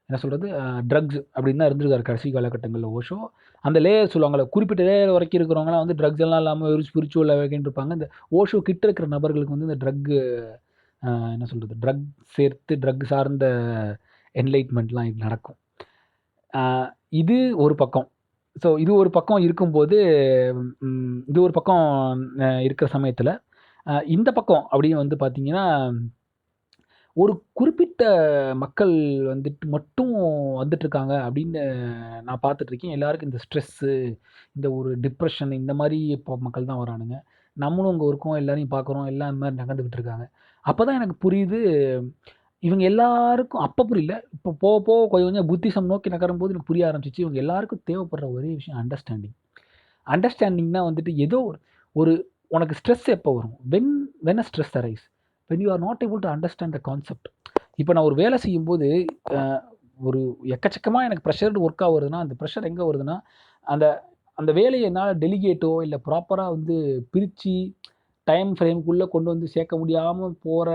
என்ன சொல்றது? ட்ரக்ஸ் அப்படின்னு தான் இருந்திருக்காரு கடைசி காலகட்டங்கள்ல ஓஷோ. அந்த லேயர் சொல்லுவாங்கல்ல, குறிப்பிட்ட லேயர் வரைக்கும் இருக்கிறவங்கலாம் வந்து ட்ரக்ஸ் எல்லாம் இல்லாம வெறும் ஸ்பிரிச்சுவல் அவேக்கன் இருப்பாங்க. இந்த ஓஷோ கிட்ட இருக்கிற நபர்களுக்கு வந்து இந்த என்ன சொல்றது? ட்ரக் சார்ந்த என்லைட்மென்ட்லாம் இது நடக்கும். அ இது ஒரு பக்கம். ஸோ இது ஒரு பக்கம் இருக்கும்போது, இது ஒரு பக்கம் இருக்கிற சமயத்தில, இந்த பக்கம் அப்படின்னு வந்து பார்த்தீங்கன்னா ஒரு குறிப்பிட்ட மக்கள் வந்துட்டு மட்டும் வந்துட்டுருக்காங்க அப்படின்னு நான் பார்த்துட்டுருக்கேன். எல்லாருக்கும் இந்த ஸ்ட்ரெஸ்ஸு, இந்த ஒரு டிப்ரஷன் இந்த மாரி மக்கள் தான் வரானுங்க. நம்மளும் அங்க இருக்கோம். எல்லாரையும் பார்க்குறோம். எல்லாம் இந்த மாரி நகர்ந்துகிட்டு இருக்காங்க. அப்போ தான் எனக்கு புரியுது, இவங்க எல்லாருக்கும் அப்போ புரியல. இப்போ போக போக கொஞ்சம் கொஞ்சம் புத்திசம் நோக்கி நகரும்போது எனக்கு புரிய ஆரம்பிச்சிச்சு. இவங்க எல்லாருக்கும் தேவைப்படுற ஒரே விஷயம் அண்டர்ஸ்டாண்டிங். அண்டர்ஸ்டாண்டிங்னா வந்துட்டு ஏதோ ஒரு உனக்கு ஸ்ட்ரெஸ் எப்போ வரும்? When a stress arise when you are not able to understand the concept. இப்போ நான் ஒரு வேலை செய்யும்போது ஒரு எக்கச்சக்கமாக எனக்கு ப்ரெஷர்டு ஒர்க் ஆகுதுன்னா, அந்த ப்ரெஷர் எங்கே வருதுன்னா, அந்த அந்த வேலையை என்னால் டெலிகேட்டோ இல்லை ப்ராப்பராக வந்து பிரித்து டைம் ஃப்ரேம்குள்ளே கொண்டு வந்து சேர்க்க முடியாமல் போகிற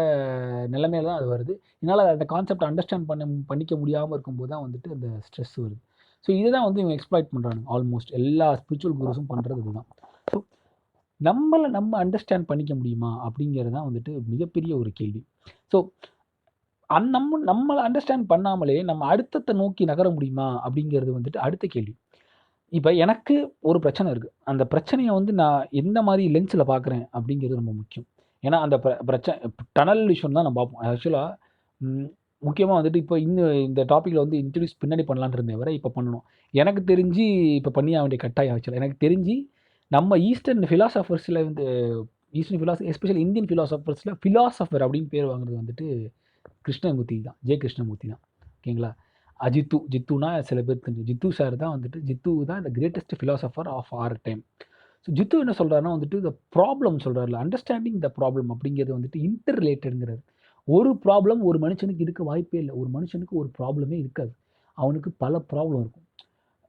நிலைமையில தான் அது வருது. என்னால் அந்த கான்செப்டை அண்டர்ஸ்டாண்ட் பண்ணிக்க முடியாமல் இருக்கும்போது தான் வந்துட்டு அந்த ஸ்ட்ரெஸ் வருது. ஸோ இதுதான் வந்து இவங்க எக்ஸ்ப்ளாய்ட் பண்ணுறாங்க. ஆல்மோஸ்ட் எல்லா ஸ்பிரிச்சுவல் குருஸும் பண்ணுறது இதுதான். ஸோ நம்ம அண்டர்ஸ்டாண்ட் பண்ணிக்க முடியுமா அப்படிங்கிறது தான் வந்துட்டு மிகப்பெரிய ஒரு கேள்வி. ஸோ நம்மளை அண்டர்ஸ்டாண்ட் பண்ணாமலே நம்ம அடுத்தத்தை நோக்கி நகர முடியுமா அப்படிங்கிறது வந்துட்டு அடுத்த கேள்வி. இப்போ எனக்கு ஒரு பிரச்சனை இருக்குது. அந்த பிரச்சனையை வந்து நான் எந்த மாதிரி லென்ஸில் பார்க்குறேன் அப்படிங்கிறது ரொம்ப முக்கியம். ஏன்னா அந்த பிரச்சனை டனல் விஷயம் தான் நம்ம பார்ப்போம். ஆக்சுவலாக முக்கியமாக வந்துட்டு இப்போ இன்னும் இந்த டாப்பிக்கில் வந்து இன்ட்ரடியூஸ் பின்னாடி பண்ணலான்னு இருந்தேன் வரை இப்போ பண்ணணும். எனக்கு தெரிஞ்சு இப்போ பண்ணியாக வேண்டிய கட்டாயம் ஆக்சுவலாக எனக்கு தெரிஞ்சு நம்ம ஈஸ்டர்ன் ஃபிலாசபர்ஸில் வந்து ஈஸ்டர்ன் எஸ்பெஷலி இந்தியன் ஃபிலாசபர்ஸில் ஃபிலாசபர் அப்படின்னு பேர் வாங்குறது வந்துட்டு கிருஷ்ணமூர்த்தி தான், ஜே கிருஷ்ணமூர்த்தி தான். ஓகேங்களா? ஜித்துனா சில பேர் தெரியும். ஜித்து சார் தான் வந்துட்டு ஜித்து தான் the greatest philosopher of our time. So Jiddu என்ன சொல்கிறாருன்னா வந்துட்டு த ப்ராப்ளம் சொல்கிறாருல, அண்டர்ஸ்டாண்டிங் த ப்ராப்ளம் அப்படிங்கிறது வந்துட்டு இன்டர் ரிலேட்டடுங்கிறது. ஒரு ப்ராப்ளம் ஒரு மனுஷனுக்கு இருக்க வாய்ப்பே இல்லை. ஒரு மனுஷனுக்கு ஒரு ப்ராப்ளமே இருக்காது. அவனுக்கு பல ப்ராப்ளம் இருக்கும்.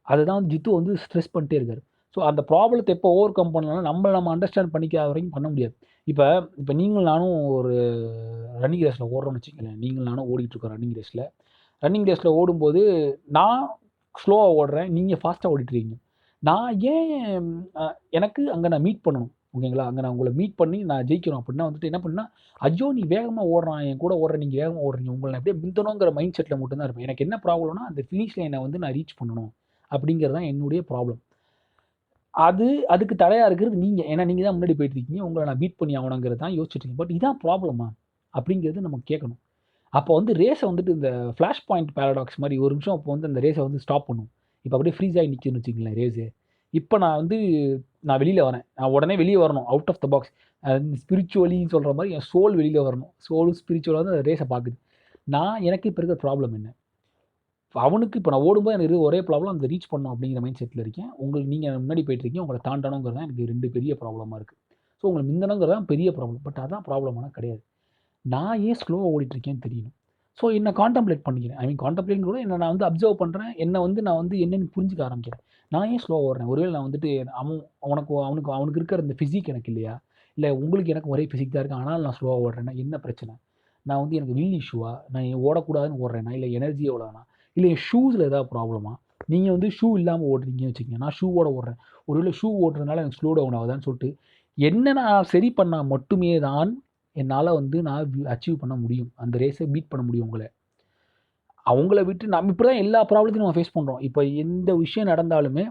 அதுதான் ஜித்து வந்து ஸ்ட்ரெஸ் பண்ணிட்டே இருக்காரு. ஸோ அந்த ப்ராப்ளத்தை எப்போ ஓவர் கம் பண்ணலாம், நம்ம அண்டர்ஸ்டாண்ட் பண்ணிக்காத வரைக்கும் பண்ண முடியாது. இப்போ நீங்கள் நானும் ஒரு ரன்னிங் ரேஸில் ஓடுறோம்னு வச்சுக்கங்களேன். நீங்கள் நானும் ஓடிட்டுருக்கோம் ரன்னிங் ரேஸில் ஓடும்போது நான் ஸ்லோவாக ஓடுறேன், நீங்கள் ஃபாஸ்ட்டாக ஓடிட்டுருக்கீங்க. நான் ஏன் எனக்கு அங்கே நான் மீட் பண்ணணும். ஓகேங்களா? அங்கே நான் உங்களை மீட் பண்ணி நான் ஜெயிக்கணும் அப்படின்னா வந்துட்டு என்ன பண்ணால், ஐயோ நீ வேகமாக ஓடுறான், என் கூட ஓடுற நீங்கள் வேகமாக ஓடுறீங்க, உங்களை நான் அப்படியே மிந்தணுங்கிற மைண்ட் செட்டில் மட்டும்தான் இருப்பேன். எனக்கு என்ன ப்ராப்ளம்னா அந்த ஃபினிஷ் லைனை வந்து நான் ரீச் பண்ணணும் அப்படிங்கிறது தான் என்னுடைய ப்ராப்ளம். அதுக்கு தடையாக இருக்கிறது நீங்கள். ஏன்னா நீங்கள் தான் முன்னாடி போயிட்டுருக்கீங்க, உங்களை நான் பீட் பண்ணி ஆகணுங்கிறது தான் யோசிச்சுட்ருக்கீங்க. பட் இதான் ப்ராப்ளமா அப்படிங்கிறது நம்ம கேட்கணும். அப்போ வந்து ரேஸை வந்துட்டு இந்த ஃப்ளாஷ் பாயிண்ட் பேரடாக்ஸ் மாதிரி ஒரு நிமிஷம் அப்போ வந்து அந்த ரேஸை வந்து ஸ்டாப் பண்ணும். இப்போ அப்படியே ஃப்ரீஸ் ஆகி நிற்குதுன்னு வச்சுக்கங்களேன் ரேஸு. இப்போ நான் வெளியில் வரேன், நான் உடனே வெளியே வரணும், அவுட் ஆஃப் த பாக்ஸ். ஸ்பிரிச்சுவலின்னு சொல்கிற மாதிரி என் சோல் வெளியில் வரணும். சோலும் ஸ்பிரிச்சுவலாக வந்து ரேஸை பார்க்குது. எனக்கு இப்போ இருக்கிற ப்ராப்ளம் என்ன? அவனுக்கு இப்போ நான் ஓடும்போது எனக்கு ஒரே ப்ராப்ளம் அந்த ரீச் பண்ணணும் அப்படிங்கிற மைண்ட் செட்டில் இருக்கேன். நீங்கள் முன்னாடி போயிட்டுருக்கீங்க, உங்களை தாண்டணுங்கிறது தான் எனக்கு 2 பெரிய ப்ராப்ளமாக இருக்குது. ஸோ உங்களை மிந்தணுங்கிறது தான் பெரிய ப்ராப்ளம். பட் அதான் ப்ராப்ளமான கிடையாது. நான் ஏன் ஸ்லோவாக ஓடிட்டுருக்கேன்னு தெரியணும். ஸோ என்ன கான்டம்ப்ளேட் பண்ணிக்கிறேன். கான்டம்ப்ளேட் கூட என்ன நான் வந்து அப்சர்வ் பண்ணுறேன். நான் வந்து என்னென்னு புரிஞ்சுக்க ஆரம்பிக்கிறேன். நான் ஏன் ஸ்லோவாக ஓடுறேன்? ஒருவேளை நான் வந்துட்டு அவனுக்கு இருக்கிற இந்த ஃபிசிக் எனக்கு இல்லையா? இல்லை உங்களுக்கு எனக்கு ஒரே ஃபிசிக் தான் இருக்குது, ஆனால் நான் ஸ்லோவாக ஓடுறேன்னா என்ன பிரச்சனை? நான் வந்து எனக்கு வில் இஷ்யூவா? நான் ஓடக்கூடாதுன்னு ஓடுறேன்னா? இல்லை எனர்ஜி எவ்வளோனா? இல்லை என் ஷூஸில் ஏதாவது ப்ராப்ளமா? நீங்கள் வந்து ஷூ இல்லாமல் ஓடுறீங்கன்னு வச்சுக்கோங்க, நான் ஷூவோட ஓடுறேன். ஒருவேளை ஷூ ஓட்டுறதுனால எனக்கு ஸ்லோ டவுன் ஆகுதான்னு சொல்லிட்டு என்ன நான் சரி பண்ணால் மட்டுமே தான் என்னால் வந்து நான் அச்சீவ் பண்ண முடியும். அந்த ரேஸை பீட் பண்ண முடியும் உங்களை. அவங்கள விட்டு நம்ம இப்படி தான் எல்லா ப்ராப்ளத்தையும் நம்ம ஃபேஸ் பண்ணுறோம். இப்போ எந்த விஷயம் நடந்தாலுமே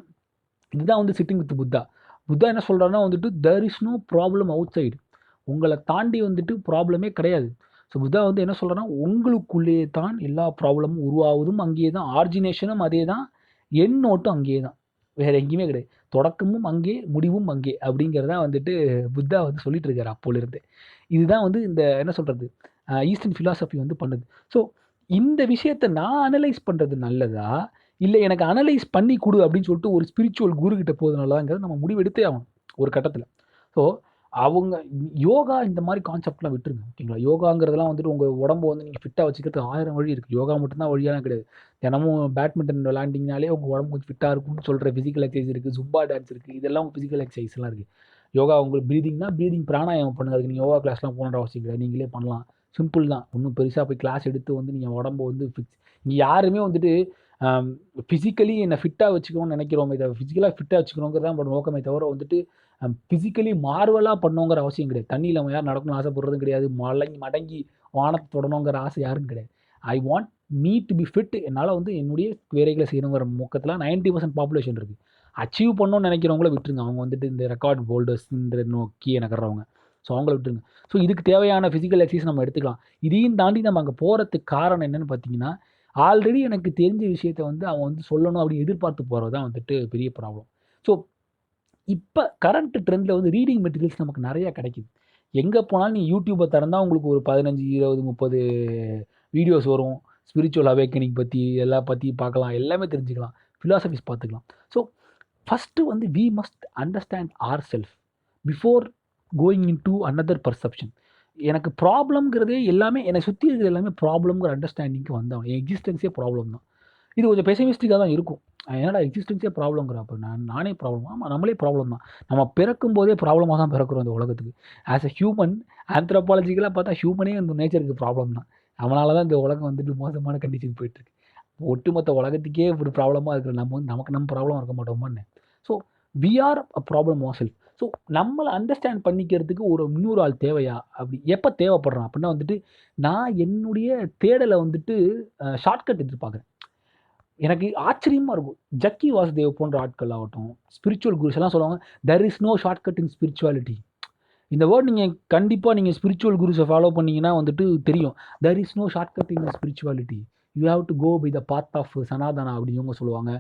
இதுதான் வந்து சிட்டிங் வித் புத்தா. புத்தா என்ன சொல்கிறாருன்னா வந்துட்டு there is no problem outside. உங்களை தாண்டி வந்துட்டு ப்ராப்ளமே கிடையாது. ஸோ புத்தா வந்து என்ன சொல்கிறேன்னா, உங்களுக்குள்ளேயே தான் எல்லா ப்ராப்ளமும் உருவாவதும் அங்கேயே தான், ஆரிஜினேஷனும் அதே தான், எண் நோட்டும் அங்கேயே தான், வேறு எங்கேயுமே கிடையாது. தொடக்கமும் அங்கே, முடிவும் அங்கே அப்படிங்கிறதா வந்துட்டு புத்தா வந்து சொல்லிட்டு இருக்காரு அப்போலேருந்து. இதுதான் வந்து இந்த என்ன சொல்கிறது, ஈஸ்டர்ன் ஃபிலாசபி வந்து பண்ணுது. ஸோ இந்த விஷயத்தை நான் அனலைஸ் பண்ணுறது நல்லதா, இல்லை எனக்கு அனலைஸ் பண்ணி கொடு அப்படின்னு சொல்லிட்டு ஒரு ஸ்பிரிச்சுவல் குரு கிட்ட போகிறது நல்லதாங்கிறது நம்ம முடிவெடுத்தே ஆகணும் ஒரு கட்டத்தில். ஸோ அவங்க யோகா இந்த மாதிரி கான்செப்ட்லாம் விட்டுருங்க. ஓகேங்களா? யோகாங்கிறதெல்லாம் வந்துட்டு உங்கள் உடம்பு வந்து நீங்கள் ஃபிட்டாக வச்சுக்கிறதுக்கு 1000 வழி இருக்குது. யோகா மட்டும்தான் வழியெல்லாம் கிடையாது. தினமும் பேட்மிண்டன் விளாண்டிங்கனாலே உங்கள் உடம்பு கொஞ்சம் ஃபிட்டாக இருக்கும்னு சொல்கிற ஃபிசிக்கல் எக்ஸசைஸ் இருக்குது, ஜும்பா டான்ஸ் இருக்குது, இதெல்லாம் ஃபிசிக்கல் எக்ஸசைஸ்லாம் இருக்குது. யோகா உங்களுக்கு ப்ரீதிங் பிராணாயாமம் பண்ணுங்க. அதுக்கு நீங்கள் யோகா கிளாஸ்லாம் போகணுன்ற அவசியம் கிடையாது. நீங்களே பண்ணலாம். சிம்பிள் தான். ஒன்றும் பெருசாக போய் கிளாஸ் எடுத்து வந்து நீங்கள் உடம்பு வந்து இங்கே யாருமே வந்துட்டு ஃபிசிக்கலி என்னை ஃபிட்டாக வச்சுக்கணும்னு நினைக்கிறோமே தவிர, ஃபிசிக்கலாக ஃபிட்டாக வச்சுக்கணுங்கிறது தான் நோக்கமே தவிர வந்துட்டு ஃபிசிக்கலி மார்வலாக பண்ணணுங்கிற அவசியம் கிடையாது. தண்ணியில் நம்ம யாரும் நடக்கணும்னு ஆசைப்படுறதும் கிடையாது. மடங்கி வானத்தை தொடணுங்கிற ஆசை யாருக்கும் கிடையாது. I want me to be fit. என்னால் வந்து என்னுடைய வேலைகளை செய்யணுங்கிற நோக்கத்தில் 90% பாப்புலேஷன் இருக்குது. அச்சீவ் பண்ணணும்னு நினைக்கிறவங்கள விட்டுருங்க. அவங்க வந்துட்டு இந்த ரெக்கார்ட் ஹோல்டர்ஸ் இந்த நோக்கியே நகர்றவங்க. ஸோ அவங்கள விட்டுருங்க. ஸோ இதுக்கு தேவையான ஃபிசிக்கல் எக்ஸசைஸ் நம்ம எடுத்துக்கலாம். இதையும் தாண்டி நம்ம அங்கே போகிறதுக்கு காரணம் என்னென்னு பார்த்தீங்கன்னா, ஆல்ரெடி எனக்கு தெரிஞ்ச விஷயத்த வந்து அவன் வந்து சொல்லணும் அப்படின்னு எதிர்பார்த்து போகிறது தான் வந்துட்டு பெரிய ப்ராப்ளம். ஸோ இப்போ கரண்ட் ட்ரெண்டில் வந்து ரீடிங் மெட்டீரியல்ஸ் நமக்கு நிறையா கிடைக்குது. எங்கே போனாலும் நீ யூடியூப்பை திறந்தால் உங்களுக்கு ஒரு 15, 20, 30 வீடியோஸ் வரும். ஸ்பிரிச்சுவல் அவேக்கனிங் பற்றி எல்லா பற்றி பார்க்கலாம், எல்லாமே தெரிஞ்சுக்கலாம், ஃபிலாசபிஸ் பார்த்துக்கலாம். ஸோ ஃபஸ்ட்டு வந்து we must understand our self before going into another perception. எனக்கு ப்ராப்ளம்ங்கிறதே எல்லாமே என்னை சுற்றி இருக்கிற எல்லாமே ப்ராப்ளம்ங்கிற அண்டர்ஸ்டாண்டிங்க்கு வந்தவன். என் எக்ஸிஸ்டன்ஸே ப்ராப்ளம் தான். இது கொஞ்சம் பெசிமிஸ்டிக்காக தான் இருக்கும். என்னடா எக்ஸிஸ்டன்ஸே ப்ராப்ளம்ங்கிற, அப்போ நானே ப்ராப்ளம்? ஆமாம், நம்மளே ப்ராப்ளம் தான். நம்ம பிறக்கும் போதே ப்ராப்ளமாக தான் பிறக்கிறோம் இந்த உலகத்துக்கு. ஆஸ் எ ஹியூமன், ஆந்த்ரோபாலஜிக்கலாக பார்த்தா ஹியூமனே இந்த நேச்சருக்கு ப்ராப்ளம் தான். அவனால தான் இந்த உலகம் வந்துட்டு மோசமான கண்டிஷன் போயிட்டுருக்கு. ஒட்டுமொத்த உலகத்துக்கே ஒரு ப்ராப்ளமாக இருக்கிற நம்ம வந்து நமக்கு நம்ம ப்ராப்ளம் இருக்க மாட்டோமான்னு. So we are a problem our self. So நம்மளை அண்டர்ஸ்டாண்ட் பண்ணிக்கிறதுக்கு ஒரு இன்னொரு ஆள் தேவையா? அப்படி எப்போ தேவைப்படுறான் அப்படின்னா வந்துட்டு, நான் என்னுடைய தேடலை வந்துட்டு ஷார்ட்கட் எதிர்பார்க்குறேன். எனக்கு ஆச்சரியமாக இருக்கும். ஜக்கி வாசுதேவ் போன்ற ஆட்கள் ஆகட்டும், ஸ்பிரிச்சுவல் குருஸ் எல்லாம் சொல்லுவாங்க, there is no shortcut in spirituality. இந்த வேர்ட் நீங்கள் கண்டிப்பாக நீங்கள் ஸ்பிரிச்சுவல் குருஸை ஃபாலோ பண்ணிங்கன்னா வந்துட்டு தெரியும். There is no shortcut in spirituality, you have to go by the path of Sanatana அப்படின்னு சொல்லுவாங்க.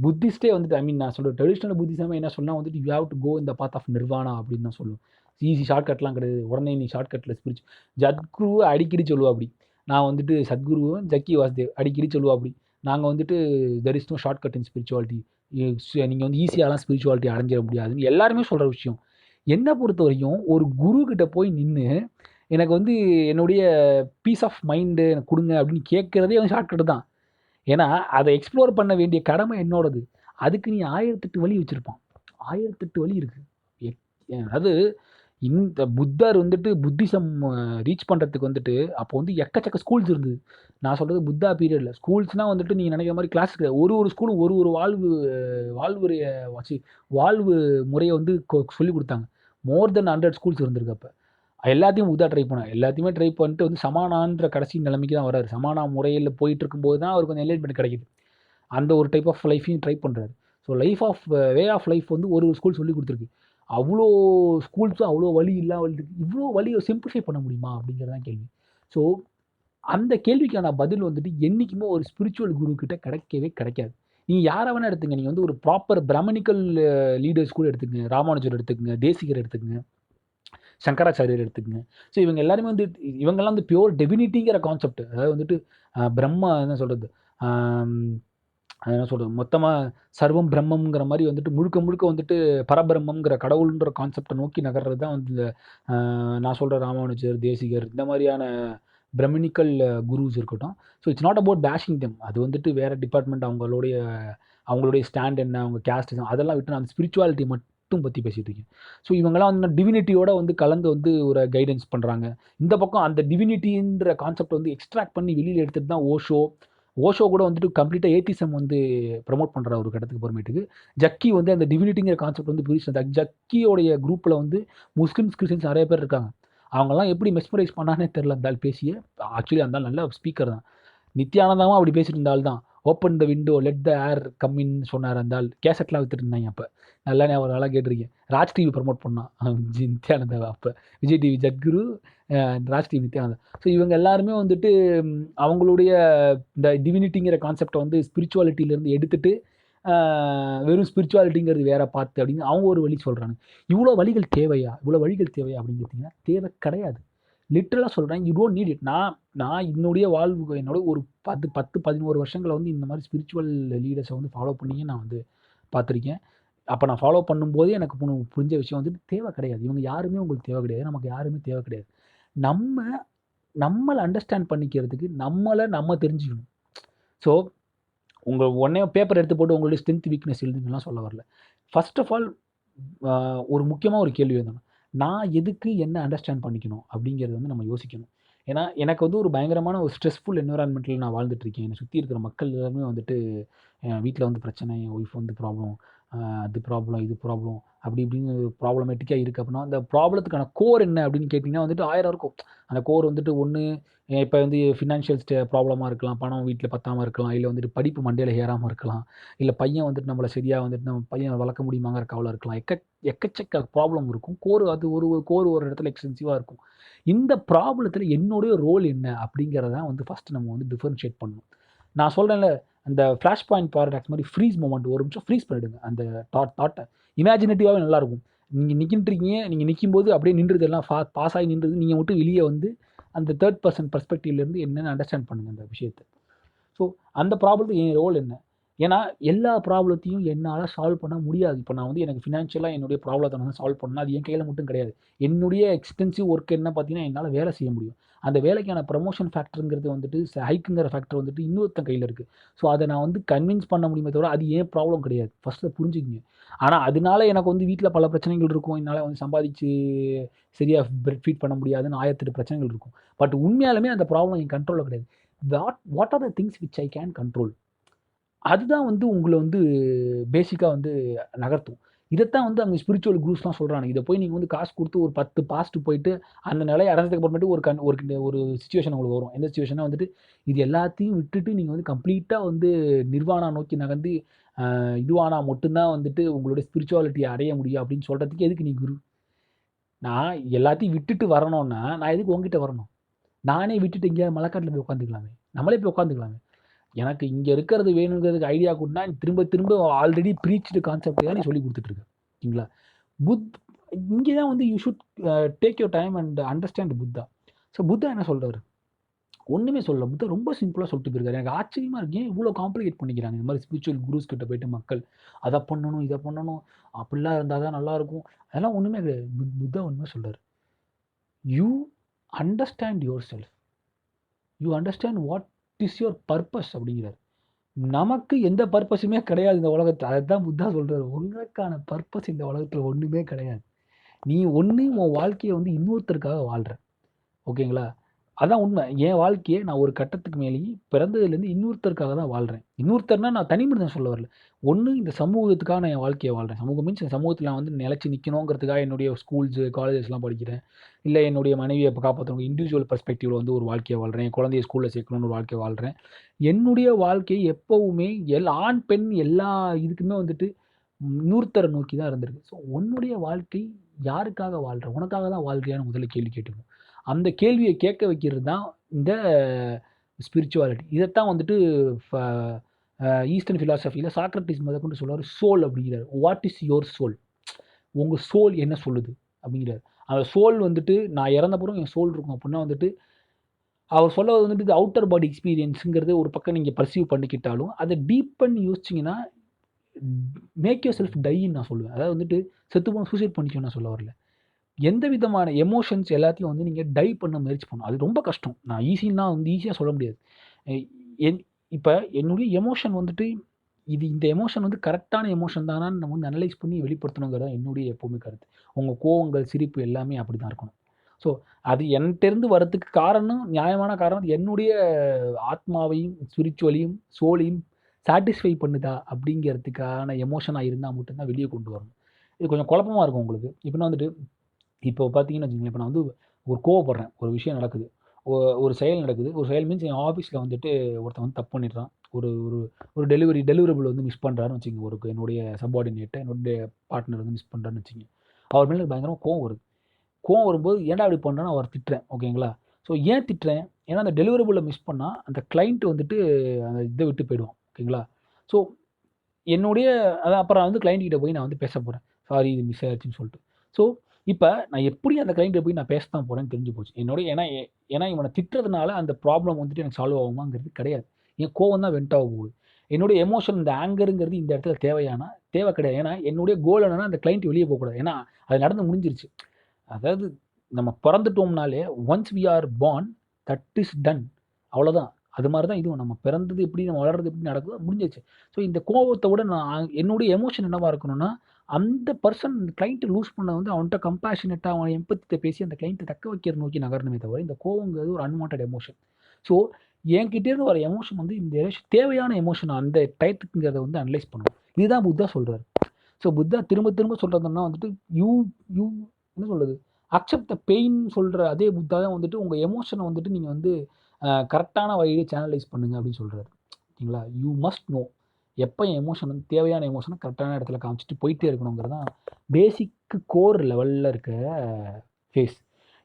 புத்திஸ்டே வந்துட்டு, ஐ மீன் நான் சொல்கிற ட்ரெடிஷ்னல் புத்திசமே என்ன சொன்னால் வந்துட்டு, யூ ஹேவ் டு கோ இந்த பாத் ஆஃப் நிர்வாணா அப்படின்னு தான் சொல்லுவோம். ஈஸி ஷார்ட்கட்லாம் கிடையாது. உடனே நீ ஷார்ட்கட்டில் ஜத்குரு அடிக்கடி சொல்லுவா அப்படி. நான் வந்துட்டு சத்குருவும் ஜக்கி வாசுதேவ் அடிக்கடி சொல்லுவா அப்படி. நாங்கள் வந்துட்டு there is no shortcut in spirituality, நீங்கள் வந்து ஈஸியாகலாம் ஸ்பிரிச்சுவாலிட்டி அடைஞ்சிட முடியாதுன்னு எல்லாருமே சொல்கிற விஷயம். என்னை பொறுத்த வரைக்கும் ஒரு குரு கிட்ட போய் நின்று எனக்கு வந்து என்னுடைய பீஸ் ஆஃப் மைண்டு எனக்கு கொடுங்க அப்படின்னு கேட்குறதே வந்து ஷார்ட்கட்டு தான். ஏன்னா அதை எக்ஸ்ப்ளோர் பண்ண வேண்டிய கடமை என்னோடது. அதுக்கு நீ 1008 வழி வச்சுருப்பான். 1008 வழி இருக்குது. அதாவது இந்த புத்தர் வந்துட்டு புத்திசம் ரீச் பண்ணுறதுக்கு வந்துட்டு அப்போ வந்து எக்கச்சக்க ஸ்கூல்ஸ் இருந்தது. நான் சொல்கிறது புத்தா பீரியடில். ஸ்கூல்ஸ்னால் வந்துட்டு நீங்கள் நினைக்கிற மாதிரி கிளாஸ் கிடையாது. ஒரு ஸ்கூலும் ஒரு வாழ்வு முறையை வந்து சொல்லி கொடுத்தாங்க. மோர் தென் 100 ஸ்கூல்ஸ் இருந்திருக்கு. அப்போ எல்லாத்தையும் புத்தா ட்ரை பண்ணார். எல்லாத்தையுமே ட்ரை பண்ணிட்டு வந்து சமானான்ற கடைசி நிலைமைக்கு தான் வராரு. சமானா முறையில் போயிட்டு இருக்கும்போது தான் அவருக்கு கொஞ்சம் என்லைட்மெண்ட் கிடைக்குது. அந்த ஒரு டைப் ஆஃப் லைஃப்பையும் ட்ரை பண்ணுறாரு. ஸோ வே ஆஃப் லைஃப் வந்து ஒரு ஸ்கூல் சொல்லி கொடுத்துருக்கு. அவ்வளோ ஸ்கூல்ஸும் அவ்வளோ வழி இருக்கு. இவ்வளோ வழியை சிம்பிளிஃபை பண்ண முடியுமா அப்படிங்கிறது தான் கேள்வி. ஸோ அந்த கேள்விக்கான பதில் வந்துட்டு என்றைக்குமே ஒரு ஸ்பிரிச்சுவல் குரு கிட்ட கிடைக்கவே கிடைக்காது. நீங்கள் யாரை வேணால் எடுத்துங்க. நீங்கள் வந்து ஒரு ப்ராப்பர் பிராமணிக்கல் லீடர்ஸ் கூட எடுத்துக்கங்க. ராமானுஜர் எடுத்துக்கங்க, தேசிகர் எடுத்துக்கங்க, சங்கராச்சாரியர் எடுத்துக்கங்க. ஸோ இவங்க எல்லாருமே வந்து இவங்கெல்லாம் வந்து பியோர் டெபினிட்டிங்கிற கான்செப்ட். அதாவது வந்துட்டு பிரம்மா என்ன சொல்கிறது, அது என்ன சொல்கிறது, மொத்தமாக சர்வம் பிரம்மங்கிற மாதிரி வந்துட்டு முழுக்க வந்துட்டு பரபிரம்மங்கிற கடவுள்ன்ற கான்செப்டை நோக்கி நகர்றது தான் வந்து நான் சொல்கிற ராமானுஜர், தேசிகர், இந்த மாதிரியான பிரமினிக்கல் குருஸ் இருக்கட்டும். So it's not about bashing them. அது வந்துட்டு வேறு டிபார்ட்மெண்ட். அவங்களுடைய ஸ்டாண்ட் என்ன, அவங்க கேஸ்ட் அதெல்லாம் விட்டு நான் ஸ்பிரிச்சுவாலிட்டி மட்டும் பற்றி பேசிகிட்டு இருக்கேன். ஸோ இவங்கெல்லாம் வந்து டிவினிட்டியோட வந்து கலந்து வந்து ஒரு கைடன்ஸ் பண்ணுறாங்க. இந்த பக்கம் அந்த டிவினிட்டின்ற கான்செப்ட் வந்து எக்ஸ்ட்ராக்ட் பண்ணி வெளியில் எடுத்துகிட்டு தான் ஓஷோ கூட வந்துட்டு கம்ப்ளீட்டாக ஏத்திசம் வந்து ப்ரமோட் பண்ணுற ஒரு இடத்துக்கு போகிறமேட்டுக்கு ஜக்கி வந்து அந்த டிவினிட்டிங்கிற கான்செப்ட் வந்து புரிச்சு. ஜக்கியோடைய குரூப்பில் வந்து முஸ்லிம்ஸ், கிறிஸ்டின்ஸ் நிறைய பேர் இருக்காங்க. அவங்கெல்லாம் எப்படி மெஸ்மரைஸ் பண்ணானே தெரில. இருந்தாலும் பேசிய ஆக்சுவலி அந்த நல்ல ஸ்பீக்கர் தான். நித்யானந்தாவும் அப்படி பேசிட்டு இருந்தால் தான் open the window let the air கம்மின்னு சொன்னார். இருந்தால் கேசட்லாம் வித்துட்டு இருந்தாங்க. அப்போ நல்லா ஞாபகம், நல்லா கேட்டிருக்கேன். ராஜ் டிவி ப்ரமோட் பண்ணான் நித்யானந்தா. அப்போ Vijay TV Sadhguru, Raj TV Nithyananda. So இவங்க எல்லாருமே வந்துட்டு அவங்களுடைய இந்த டிவினிட்டிங்கிற கான்செப்டை வந்து ஸ்பிரிச்சுவாலிட்டியிலேருந்து எடுத்துகிட்டு வெறும் ஸ்பிரிச்சுவாலிட்டிங்கிறது வேற பார்த்து அப்படின்னு அவங்க ஒரு வழி சொல்கிறாங்க. இவ்வளோ வழிகள் தேவையா அப்படின்னு கேட்டிங்கன்னா தேவை கிடையாது. லிட்ரலாக சொல்கிறேன், யூ டோன்ட் நீட் இட். நான் என்னுடைய என்னோட ஒரு 10-11 வருஷங்களை வந்து இந்த மாதிரி ஸ்பிரிச்சுவல் லீடர்ஸை வந்து ஃபாலோ பண்ணியே நான் வந்து பார்த்துருக்கேன். அப்போ நான் ஃபாலோ பண்ணும்போதே எனக்கு புரிஞ்ச விஷயம் வந்துட்டு தேவை கிடையாது. இவங்க யாருமே உங்களுக்கு தேவை கிடையாது. நமக்கு யாருமே தேவை கிடையாது. நம்மளை அண்டர்ஸ்டாண்ட் பண்ணிக்கிறதுக்கு நம்ம தெரிஞ்சுக்கணும். ஸோ உடனே பேப்பர் எடுத்து போட்டு உங்களுடைய ஸ்ட்ரென்த் வீக்னஸ் எழுதுங்கலாம் சொல்ல வரல. ஃபர்ஸ்ட் ஆஃப் ஆல் ஒரு முக்கியமாக ஒரு கேள்வி எழுதணும். நான் எதுக்கு என்ன அண்டர்ஸ்டாண்ட் பண்ணிக்கணும் அப்படிங்கிறது வந்து நம்ம யோசிக்கணும். ஏன்னா எனக்கு வந்து ஒரு பயங்கரமான ஒரு ஸ்ட்ரெஸ்ஃபுல் என்விரான்மெண்ட்டில் நான் வாழ்ந்துட்டுருக்கேன். என்னை சுற்றி இருக்கிற மக்கள் எல்லாருமே வந்துட்டு என் வீட்டில் வந்து பிரச்சனை, என் ஒய்ஃப் வந்து ப்ராப்ளம், அது ப்ராப்ளம், இது ப்ராப்ளம், அப்படி இப்படின்னு ப்ராப்ளமேட்டிக்காக இருக்குது. அப்படின்னா அந்த ப்ராப்ளத்துக்கான கோர் என்ன அப்படின்னு கேட்டிங்கன்னா வந்துட்டு 1000 இருக்கும். அந்த கோர் வந்துட்டு ஒன்று, இப்போ வந்து ஃபினான்ஷியல் ப்ராப்ளமாக இருக்கலாம், பணம் வீட்டில் பத்தாமல் இருக்கலாம், இல்லை வந்துட்டு படிப்பு மண்டையில் ஏறாமல் இருக்கலாம், இல்லை பையன் வந்துட்டு நம்மளை சரியாக வந்துட்டு நம்ம பையன் வளர்க்க முடியுமாங்கிற கவலை இருக்கலாம். எக்கச்சக்க ப்ராப்ளம் இருக்கும். அது ஒரு இடத்துல எக்ஸ்டென்சிவாக இருக்கும். இந்த ப்ராப்ளத்தில் என்னுடைய ரோல் என்ன அப்படிங்கிறதான் வந்து ஃபஸ்ட்டு நம்ம வந்து டிஃபரன்ஷியேட் பண்ணணும். நான் சொல்கிறேன்ல, அந்த ஃப்ளாஷ் பாயிண்ட் பாராடாக்ஸ் மாதிரி ஃப்ரீஸ் மூமெண்ட், ஒரு நிமிஷம் ஃப்ரீஸ் பண்ணிவிடுங்க அந்த தாட்டை. இமேஜினேட்டிவாகவே நல்லாயிருக்கும். நீங்கள் நிற்கின்றீங்க, நீங்கள் நிற்கும்போது அப்படியே நின்றுது எல்லாம் பாஸ் ஆகி நின்றுது. நீங்கள் மட்டும் வெளியே வந்து அந்த தேர்ட் பர்சன் பெர்ஸ்பெக்டிவ்லேருந்து என்னென்னு அண்டர்ஸ்டாண்ட் பண்ணுங்கள் அந்த விஷயத்தை. ஸோ அந்த ப்ராப்ளத்துக்கு என் ரோல் என்ன? ஏன்னா எல்லா ப்ராப்ளத்தையும் என்னால் சால்வ் பண்ண முடியாது. இப்போ நான் வந்து எனக்கு ஃபினான்ஷியலாக என்னுடைய ப்ராப்ளத்தை வந்து சால்வ் பண்ணால் அது என் கையில் மட்டும் கிடையாது. என்னுடைய எக்ஸ்பென்சிவ் ஒர்க் என்ன பார்த்தீங்கன்னா, என்னால் வேலை செய்ய முடியும். அந்த வேலைக்கான ப்ரமோஷன் ஃபேக்டருங்கிறது வந்துட்டு ஹைக்குங்கிற ஃபேக்டர் வந்துட்டு இன்னொருத்தன் கையில் இருக்குது. ஸோ அதை நான் வந்து கன்வின்ஸ் பண்ண முடியுமே தவிர அது ஏன் ப்ராப்ளம் கிடையாது. ஃபஸ்ட்டு புரிஞ்சுக்கிங்க. ஆனால் அதனால எனக்கு வந்து வீட்டில் பல பிரச்சனைகள் இருக்கும். என்னால் வந்து சம்பாதிச்சு சரியாக பிரெட் ஃபீட் பண்ண முடியாதுன்னு 1008 பிரச்சனைகள் இருக்கும். பட் உண்மையாலுமே அந்த ப்ராப்ளம் என் கண்ட்ரோலில் கிடையாது. What are the things which I can control? அதுதான் வந்து உங்களை வந்து பேசிக்காக வந்து நகர்த்தும். இதைத்தான் வந்து அங்கே ஸ்பிரிச்சுவல் குரூஸ்லாம் சொல்கிறாங்க. இதை போய் நீங்கள் வந்து காசு கொடுத்து ஒரு 10 பாஸ்ட் போயிட்டு அந்த நிலையை அடைஞ்சதுக்கு அப்புறமேட்டு ஒரு சுச்சுவேஷன் உங்களுக்கு வரும். எந்த சுச்சுவேஷனாக வந்துட்டு இது எல்லாத்தையும் விட்டுட்டு நீங்கள் வந்து கம்ப்ளீட்டாக வந்து நிர்வாணா நோக்கி நகர்ந்து இதுவானா மட்டும்தான் வந்துட்டு உங்களுடைய ஸ்பிரிச்சுவாலிட்டியை அடைய முடியும் அப்படின்னு சொல்கிறதுக்கு எதுக்கு நீ குரு? நான் எல்லாத்தையும் விட்டுட்டு வரணும்னா நான் எதுக்கு உங்ககிட்ட வரணும்? நானே விட்டுட்டு எங்கேயாவது மலைக்காட்டில் போய் உட்காந்துக்கலாமே. நம்மளே போய் உட்காந்துக்கலாமே. எனக்கு இங்கே இருக்கிறது வேணுங்கிறதுக்கு ஐடியா கொடுத்தா திரும்ப திரும்ப ஆல்ரெடி ப்ரீச்டு கான்செப்ட் தான் நீ சொல்லி கொடுத்துட்ருக்க. ஓகேங்களா? இங்கே தான் வந்து you should take your time and understand Buddha. So Buddha என்ன சொல்கிறாரு? ஒன்றுமே சொல்லல. புத்தா ரொம்ப சிம்பிளாக சொல்லிட்டு போயிருக்காரு. எனக்கு ஆச்சரியமாக இருக்கு. ஏன் இவ்வளோ காம்ப்ளிகேட் பண்ணிக்கிறாங்க இந்த மாதிரி ஸ்பிரிச்சுவல் குரூஸ் கிட்ட போயிட்டு மக்கள் அதை பண்ணணும் இதை பண்ணணும் அப்படிலாம் இருந்தால் தான் நல்லாயிருக்கும். அதெல்லாம் ஒன்றுமே கிடையாது. புத்தா ஒன்றுமே சொல்கிறார். You understand your self. You understand what is your purpose அப்படிங்கிறார். நமக்கு எந்த பர்பஸுமே கிடையாது இந்த உலகத்தில். அதுதான் புத்தா சொல்கிறார். உங்களுக்கான பர்பஸ் இந்த உலகத்தில் ஒன்றுமே கிடையாது. நீ ஒன்று உன் வாழ்க்கையை வந்து இன்னொருத்தருக்காக வாழ்கிற. ஓகேங்களா? அதான் உண்மை. என் வாழ்க்கையை நான் ஒரு கட்டத்துக்கு மேலேயே பிறந்ததுலேருந்து இன்னொருத்தருக்காக தான் வாழ்கிறேன். இன்னொருத்தர்னா நான் தனி மனிதன் சொல்ல வரல. ஒன்று இந்த சமூகத்துக்காக நான் என் வாழ்க்கையை வாழ்கிறேன். சமூகம் மீன்ஸ் இந்த சமூகத்தில் நான் வந்து நிலைச்சி நிற்கணுங்கிறதுக்காக என்னுடைய ஸ்கூல்ஸு காலேஜஸ்லாம் படிக்கிறேன். இல்லை என்னுடைய மனைவியை காப்பாற்றணும் இண்டிவிஜுவல் பெர்ஸ்பெக்டிவில் வந்து ஒரு வாழ்க்கையை வாழ்கிறேன். என் குழந்தைய ஸ்கூலில் சேர்க்கணும்னு ஒரு வாழ்க்கையை வாழ்கிறேன். என்னுடைய வாழ்க்கை எப்போவுமே ஆண் பெண் எல்லா இதுக்குமே வந்துட்டு இன்னொருத்தரை நோக்கி தான் இருந்திருக்கு. ஸோ உன்னுடைய வாழ்க்கை யாருக்காக வாழ்கிற? உனக்காக தான் வாழ்க்கையான முதல்ல கேள்வி கேட்டுக்கணும். அந்த கேள்வியை கேட்க வைக்கிறது தான் இந்த ஸ்பிரிச்சுவாலிட்டி. இதைத்தான் வந்துட்டு ஈஸ்டர்ன் ஃபிலாசபியில் சாக்ரட்டிஸ் முதற்கொண்டு சொல்லுவார், சோல் அப்படிங்கிறார். What is your soul? உங்கள் சோல் என்ன சொல்லுது அப்படிங்கிறார். அந்த சோல் வந்துட்டு நான் இறந்தப்புறம் என் சோல் இருக்கும் அப்படின்னா வந்துட்டு அவர் சொல்ல வந்துட்டு இது அவுட்டர் பாடி எக்ஸ்பீரியன்ஸுங்கிறது ஒரு பக்கம் நீங்கள் பர்சீவ் பண்ணிக்கிட்டாலும் அதை டீப் பண்ணி யோசிச்சிங்கன்னா மேக் யோர் செல்ஃப் டைன்னு நான் சொல்லுவேன். அதாவது வந்துட்டு செத்து போன சூசைட் பண்ணிக்கணும் நான் சொல்ல வரல. எந்த விதமான எமோஷன்ஸ் எல்லாத்தையும் வந்து நீங்கள் டை பண்ண முயற்சி பண்ணணும். அது ரொம்ப கஷ்டம். நான் ஈஸின்னா வந்து ஈஸியாக சொல்ல முடியாது. இப்போ என்னுடைய எமோஷன் வந்துட்டு இந்த எமோஷன் வந்து கரெக்டான எமோஷன் தானான்னு நம்ம வந்து அனலைஸ் பண்ணி வெளிப்படுத்தணுங்கிறது தான் என்னுடைய எப்போவுமே கருத்து. உங்கள் கோவங்கள், சிரிப்பு எல்லாமே அப்படி தான் இருக்கணும். ஸோ அது என்கிட்டேருந்து வரத்துக்கு காரணம் நியாயமான காரணம் என்னுடைய ஆத்மாவையும் ஸ்பிரிச்சுவலையும் சோலையும் சாட்டிஸ்ஃபை பண்ணுதா அப்படிங்கிறதுக்கான எமோஷனாக இருந்தால் மட்டும்தான் வெளியே கொண்டு வரணும். இது கொஞ்சம் குழப்பமாக இருக்கும் உங்களுக்கு. இப்போனா வந்துட்டு இப்போ பார்த்தீங்கன்னு வச்சுக்கோங்களேன், இப்போ நான் வந்து ஒரு கோவப்படுறேன். ஒரு விஷயம் நடக்குது. ஒரு செயல் நடக்குது. ஒரு செயல் மீன்ஸ் என் ஆஃபீஸில் வந்துட்டு ஒருத்தன் வந்து தப்பு பண்ணிடுறான். ஒரு ஒரு ஒரு டெலிவரபிள் வந்து மிஸ் பண்ணுறாருன்னு வச்சுக்கோங்க. என்னுடைய சப்பார்டினேட்டை என்னுடைய பார்ட்னர் வந்து மிஸ் பண்ணுறாருன்னு வச்சுக்கோங்க. அவர் மேலே எனக்கு பயங்கரமாக கோவம் வருது. கோவம் வரும்போது ஏன்டா அப்படி பண்ணுறேன்னு அவர் திட்டுறேன். ஓகேங்களா? ஸோ ஏன் திட்டுறேன்? ஏன்னா அந்த டெலிவரபிளை மிஸ் பண்ணால் அந்த கிளைண்ட் வந்துட்டு அந்த இதை விட்டு போயிடுவான். ஓகேங்களா? ஸோ என்னுடைய அப்புறம் வந்து கிளைண்ட் கிட்ட போய் நான் வந்து பேச போகிறேன். சாரி இது மிஸ் ஆயிடுச்சுன்னு சொல்லிட்டு. ஸோ இப்போ நான் எப்படி அந்த கிளைண்ட்டை போய் நான் பேச தான் போகிறேன்னு தெரிஞ்சு போச்சு. ஏன்னா இவனை திட்டுறதுனால அந்த ப்ராப்ளம் வந்துட்டு எனக்கு சால்வ் ஆகுமாங்கிறது கிடையாது. என் கோவம் தான் வென்ட் ஆக போகுது. என்னுடைய எமோஷன் இந்த ஆங்கருங்கிறது இந்த இடத்துல தேவை கிடையாது. ஏன்னா என்னுடைய கோல் என்னன்னா அந்த கிளைண்ட் வெளியே போகக்கூடாது. ஏன்னா அது நடந்து முடிஞ்சிருச்சு. அதாவது நம்ம பிறந்துட்டோம்னாலே once we are born that is done. அவ்வளோதான். அது மாதிரி தான் இதுவும். நம்ம பிறந்தது எப்படி, நம்ம வளர்றது எப்படி நடக்குதோ முடிஞ்சிருச்சு. ஸோ இந்த கோவத்தை விட நான் என்னுடைய எமோஷன் என்னவாக இருக்கணும்னா, அந்த பர்சன் கிளைண்ட்டை லூஸ் பண்ண வந்து அவன்கிட்ட கம்பேஷனேட்டாக அவன் எம்பத்திட்ட பேசி அந்த கிளைண்ட்டை தக்க வைக்கிறது நோக்கி நகரணுமே தவிர, இந்த கோவங்கிறது ஒரு அன்வான்டட் எமோஷன். ஸோ என்கிட்டேருந்து வர எமோஷன் வந்து இந்த தேவையான எமோஷன் அந்த டயத்துக்குங்கிறத வந்து அனலைஸ் பண்ணணும். இதுதான் புத்தா சொல்கிறாரு. ஸோ புத்தா திரும்ப திரும்ப சொல்கிறதுனா வந்துட்டு யூ யூ என்ன சொல்கிறது, அக்செப்ட் த பெயின் சொல்கிற அதே புத்தா தான் வந்துட்டு உங்கள் எமோஷனை வந்துட்டு நீங்கள் வந்து கரெக்டான வழியிலே சேனலைஸ் பண்ணுங்க அப்படின்னு சொல்கிறாரு. ஓகேங்களா? யூ மஸ்ட் நோ எப்போ எமோஷன் வந்து தேவையான எமோஷனை கரெக்டான இடத்துல காமிச்சிட்டு போயிட்டே இருக்கணுங்கிறது தான் பேசிக்கு கோர் லெவலில் இருக்க ஃபேஸ்.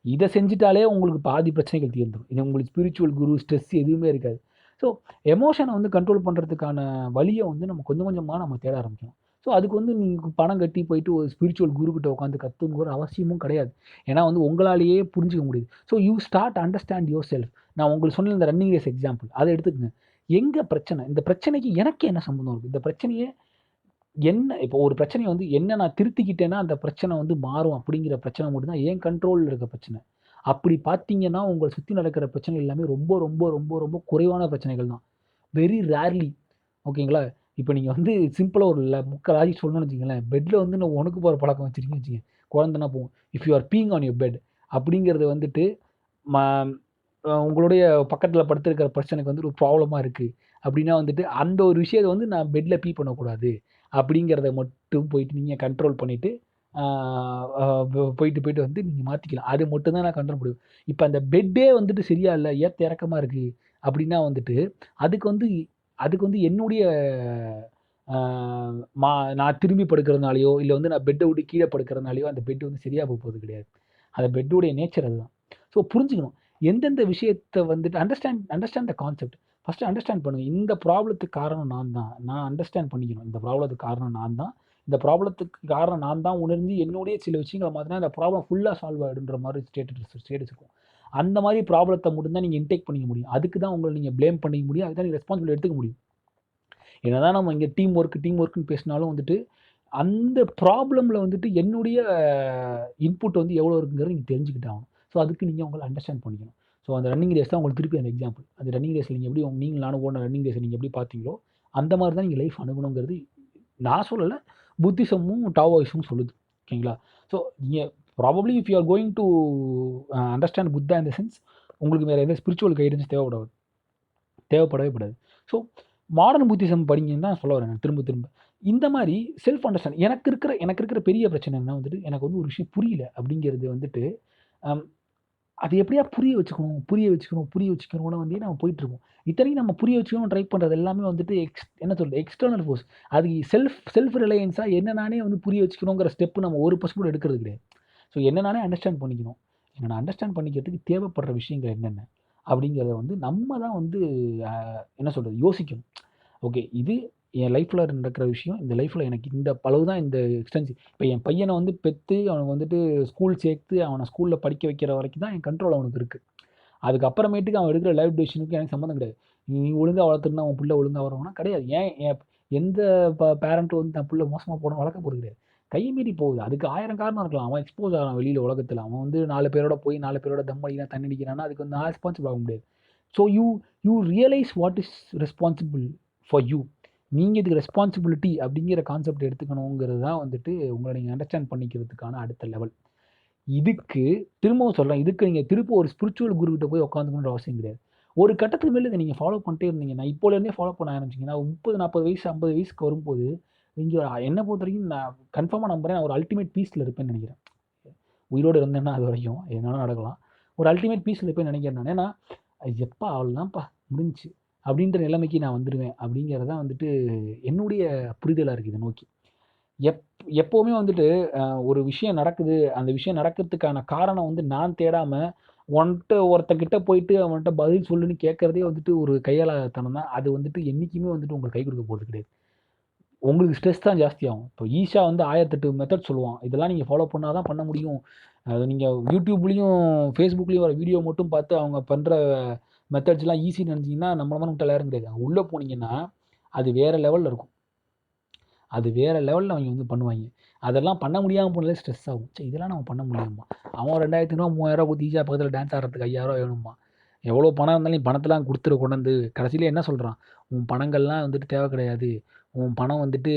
இதை செஞ்சுட்டாலே உங்களுக்கு பாதி பிரச்சனைகள் தீர்ந்துடும். இது உங்களுக்கு ஸ்பிரிச்சுவல் குரு ஸ்ட்ரெஸ் எதுவுமே இருக்காது. ஸோ எமோஷனை வந்து கண்ட்ரோல் பண்ணுறதுக்கான வழியை வந்து நம்ம கொஞ்சம் கொஞ்சமாக நம்ம தேட ஆரம்பிக்கணும். ஸோ அதுக்கு வந்து நீங்கள் பணம் கட்டி போயிட்டு ஒரு ஸ்பிரிச்சுவல் குருக்கிட்ட உட்காந்து கற்றுங்கிற அவசியமும் கிடையாது. ஏன்னா வந்து உங்களாலேயே புரிஞ்சுக்க முடியுது. So you start understand your self. நான் உங்களுக்கு சொன்ன இந்த ரன்னிங் ரேஸ் எக்ஸாம்பிள் அதை எடுத்துக்கங்க. எங்கே பிரச்சனை, இந்த பிரச்சனைக்கு எனக்கு என்ன சம்மந்தம் இருக்குது, இந்த பிரச்சனையே என்ன, இப்போ ஒரு பிரச்சனையை வந்து என்ன நான் திருத்திக்கிட்டேன்னா அந்த பிரச்சனை வந்து மாறும் அப்படிங்கிற பிரச்சனை மட்டும்தான் என் கண்ட்ரோலில் இருக்க பிரச்சனை. அப்படி பார்த்தீங்கன்னா உங்களை சுற்றி நடக்கிற பிரச்சனை எல்லாமே ரொம்ப ரொம்ப ரொம்ப ரொம்ப குறைவான பிரச்சனைகள் தான். Very rarely. ஓகேங்களா? இப்போ நீங்கள் வந்து சிம்பிளாக ஒரு முக்கால் லாஜிக் சொல்லணும்னு வச்சுக்கங்களேன். பெட்டில் வந்து நான் உனக்கு போகிற பழக்கம் வச்சுருக்கீங்கன்னு வச்சுக்கங்க, குழந்தைனா போகும். If you are being on your bed அப்படிங்கிறது வந்துட்டு ம உங்களுடைய பக்கத்தில் படுத்திருக்கிற பிரச்சனைக்கு வந்து ஒரு ப்ராப்ளமாக இருக்குது அப்படின்னா வந்துட்டு அந்த ஒரு விஷயத்தை வந்து நான் பெட்டில் பீ பண்ணக்கூடாது அப்படிங்கிறத மட்டும் போயிட்டு நீங்கள் கண்ட்ரோல் பண்ணிவிட்டு போயிட்டு போயிட்டு வந்து நீங்கள் மாற்றிக்கலாம். அது மட்டும் தான் நான் கண்ட்ரோல் முடியும். இப்போ அந்த பெட்டே வந்துட்டு சரியா இல்லை, ஏற்ற இறக்கமாக இருக்குது அப்படின்னா வந்துட்டு அதுக்கு வந்து அதுக்கு வந்து என்னுடைய நான் திரும்பி படுக்கிறதுனாலையோ இல்லை வந்து நான் பெட்டை விட்டு கீழே படுக்கிறதுனாலையோ அந்த பெட் வந்து சரியாக போகிறது கிடையாது. அந்த பெட்டுடைய நேச்சர் அதுதான். ஸோ புரிஞ்சுக்கணும். எந்தெந்த விஷயத்தை வந்துட்டு understand the concept. First understand பண்ணுங்கள். இந்த ப்ராப்ளத்துக்கு காரணம் நான் தான். நான் அண்டர்ஸ்டாண்ட் பண்ணிக்கணும். இந்த ப்ராப்ளத்துக்கு காரணம் நான் தான். இந்த ப்ராப்ளத்துக்கு காரணம் நான் தான் உணர்ந்து என்னுடைய சில விஷயங்களை மாற்றினா இந்த ப்ராப்ளம் ஃபுல்லாக சால்வ் ஆகிடுன்ற மாதிரி ஸ்டேட்டஸ் இருக்கும். அந்த மாதிரி ப்ராப்ளத்தை மட்டும் தான் நீங்கள் இன்டேக் பண்ணிக்க முடியும். அதுக்கு தான் உங்களை நீங்கள் ப்ளேம் பண்ணிக்க முடியும். அதுக்கு தான் நீங்கள் ரெஸ்பான்சிபிலிட்டி எடுத்துக்க முடியும். என்னதான் நம்ம இங்கே டீம் ஒர்க்குன்னு பேசினாலும் வந்துட்டு அந்த ப்ராப்ளமில் வந்துட்டு என்னுடைய இன்புட் வந்து எவ்வளோ இருக்குங்கிறது நீங்கள் தெரிஞ்சுக்கிட்டாகணும். ஸோ அதுக்கு நீங்கள் உங்களை அண்டர்ஸ்டாண்ட் பண்ணிக்கணும். ஸோ அந்த ரன்னிங் ரேஸ் தான் உங்களுக்கு திருப்பி அந்த எக்ஸாம்பிள். அந்த ரன்னிங் ரேஸில் நீங்கள் எப்படி நீங்கள் நானும் ஓடின ரன்னிங் ரேஸை நீங்கள் எப்படி பார்த்தீங்களோ அந்த மாதிரி தான் நீங்கள் லைஃப் அணுகணுங்கிறது நான் சொல்லலை, புத்திசமும் டாவோயிசமும் சொல்லுது. ஓகேங்களா? ஸோ நீங்கள் probably if you are going to understand Buddha இந்த சென்ஸ் உங்களுக்கு வேறு எந்த ஸ்பிரிச்சுவல் கைடன்ஸ் தேவைப்படவே கூடாது. ஸோ மாடர்ன் புத்திசம் படிங்கன்னு தான் சொல்ல வரேன் திரும்ப. இந்த மாதிரி செல்ஃப் அண்டர்ஸ்டாண்ட் எனக்கு இருக்கிற பெரிய பிரச்சனை என்ன வந்துட்டு எனக்கு வந்து ஒரு விஷயம் புரியல அப்படிங்கிறது வந்துட்டு அது எப்படியா புரிய வச்சுக்கணும்னு வந்து நம்ம போயிட்டுருக்கோம். இத்தனைக்கும் நம்ம புரிய வச்சுக்கணும் ட்ரை பண்ணுறது எல்லாமே வந்துட்டு என்ன சொல்கிறது, எக்ஸ்டர்னல் ஃபோர்ஸ். அது செல்ஃப் ரிலையன்ஸாக என்ன நானே வந்து புரிய வச்சுக்கணுங்கிற ஸ்டெப்பு நம்ம ஒரு பர்சன்ட் கூட எடுக்கிறது கிடையாது. ஸோ என்ன நானே அண்டர்ஸ்டாண்ட் பண்ணிக்கணும். நான் அண்டர்ஸ்டாண்ட் பண்ணிக்கிறதுக்கு தேவைப்படுற விஷயங்கள் என்னென்ன அப்படிங்கிறத வந்து நம்ம தான் வந்து என்ன சொல்கிறது யோசிக்கணும். ஓகே, இது என் லைஃப்பில் நடக்கிற விஷயம். இந்த லைஃப்பில் எனக்கு இந்த அளவு தான் இந்த எக்ஸ்டென்சிவ். இப்போ என் பையனை வந்து பெற்று அவனுக்கு வந்துட்டு ஸ்கூல் சேர்த்து அவனை ஸ்கூலில் படிக்க வைக்கிற வரைக்கும் தான் என் கண்ட்ரோல் அவனுக்கு இருக்குது. அதுக்கப்புறமேட்டுக்கு அவன் எடுக்கிற லைஃப் டெசிஷனுக்கு எனக்கு சம்மந்தம் கிடையாது. நீ ஒழுங்காக வளர்த்துருந்தா அவன் பிள்ளை ஒழுங்காக வரணும்னா கிடையாது. ஏன் எந்த பேரண்ட்டும் வந்து தன் பிள்ளை மோசமாக போகணும் வளர்க்க போகிறது கிடையாது. கை மீறி போகுது. அதுக்கு 1000 காரணம் இருக்கலாம். அவன் எக்ஸ்போஸ் ஆகிறான் வெளியில் உலகத்தில். அவன் வந்து 4 பேரோட போய் 4 பேரோட தம் அடிக்கிறான், தண்ணி அடிக்கிறான்னா அதுக்கு வந்து நான் ரெஸ்பான்சிபிள் ஆக முடியாது. So you realise what is responsible for you. நீங்கள் இதுக்கு ரெஸ்பான்சிபிலிட்டி அப்படிங்கிற கான்செப்ட் எடுத்துக்கணுங்கிறது தான் வந்துட்டு உங்களை நீங்கள் அண்டர்ஸ்டாண்ட் பண்ணிக்கிறதுக்கான அடுத்த லெவல். இதுக்கு திரும்பவும் சொல்கிறேன், இதுக்கு நீங்கள் திரும்ப ஒரு ஸ்பிரிச்சுவல் குருக்கிட்ட போய் உட்காந்துக்கணுன்ற அவசியம் கிடையாது. ஒரு கட்டத்துக்கு மேலே இதை நீங்கள் ஃபாலோ பண்ணிட்டே இருந்தீங்கன்னா, இப்போலேருந்தே ஃபாலோ பண்ண ஆரம்பிச்சிங்கன்னா 30, 40 வயசு 50 வயசுக்கு வரும்போது இங்கே என்னை பொறுத்த வரைக்கும் நான் கன்ஃபார்மாக நம்புகிறேன், ஒரு அல்டிமேட் பீஸில் இருப்பேன்னு நினைக்கிறேன். உயிரோடு இருந்தேன்னா அது வரைக்கும் என்னாலும் நடக்கலாம். ஒரு அல்டிமேட் பீஸில் இருப்பேன்னு நினைக்கிறேன் நான். ஏன்னா எப்பா அவ்வளோதான்ப்பா முடிஞ்சு அப்படின்ற நிலைமைக்கு நான் வந்துடுவேன் அப்படிங்கிறது தான் வந்துட்டு என்னுடைய புரிதலாக இருக்குது இதை நோக்கி. எப்போவுமே வந்துட்டு ஒரு விஷயம் நடக்குது, அந்த விஷயம் நடக்கிறதுக்கான காரணம் வந்து நான் தேடாமல் ஒருத்தக்கிட்ட போயிட்டு அவன்கிட்ட பதில் சொல்லுன்னு கேட்குறதே வந்துட்டு ஒரு கையாளத்தனம் தான். அது வந்துட்டு என்றைக்குமே வந்துட்டு உங்களுக்கு கை கொடுக்க போகிறது கிடையாது. உங்களுக்கு ஸ்ட்ரெஸ் தான் ஜாஸ்தியாகும். இப்போ ஈஷா வந்து 1008 மெத்தட் சொல்லுவான். இதெல்லாம் நீங்கள் ஃபாலோ பண்ணால் தான் பண்ண முடியும். அது நீங்கள் யூடியூப்லேயும் ஃபேஸ்புக்லேயும் வர வீடியோ மட்டும் பார்த்து அவங்க பண்ணுற மெத்தட்ஸ்லாம் ஈஸின்னு நினச்சிங்கன்னா நம்மள மாதிரி விட்டால் யாரும் கிடையாது. உள்ளே போனீங்கன்னா அது வேறு லெவலில் இருக்கும். அது வேறு லெவலில் அவங்க வந்து பண்ணுவாங்க. அதெல்லாம் பண்ண முடியாமல் போனாலே ஸ்ட்ரெஸ் ஆகும். சரி இதெல்லாம் நம்ம பண்ண முடியுமா? அவன் 2000 3000 கொடுத்து ஈஸியாக பக்கத்தில் டான்ஸ் ஆடுறதுக்கு 5000 வேணுமா? எவ்வளோ பணம் இருந்தாலும் நீ பணத்தெல்லாம் கொடுத்துரு கொண்டாந்து கடைசியில் என்ன சொல்கிறான்? உன் பணங்கள்லாம் வந்துட்டு தேவை கிடையாது. உன் பணம் வந்துட்டு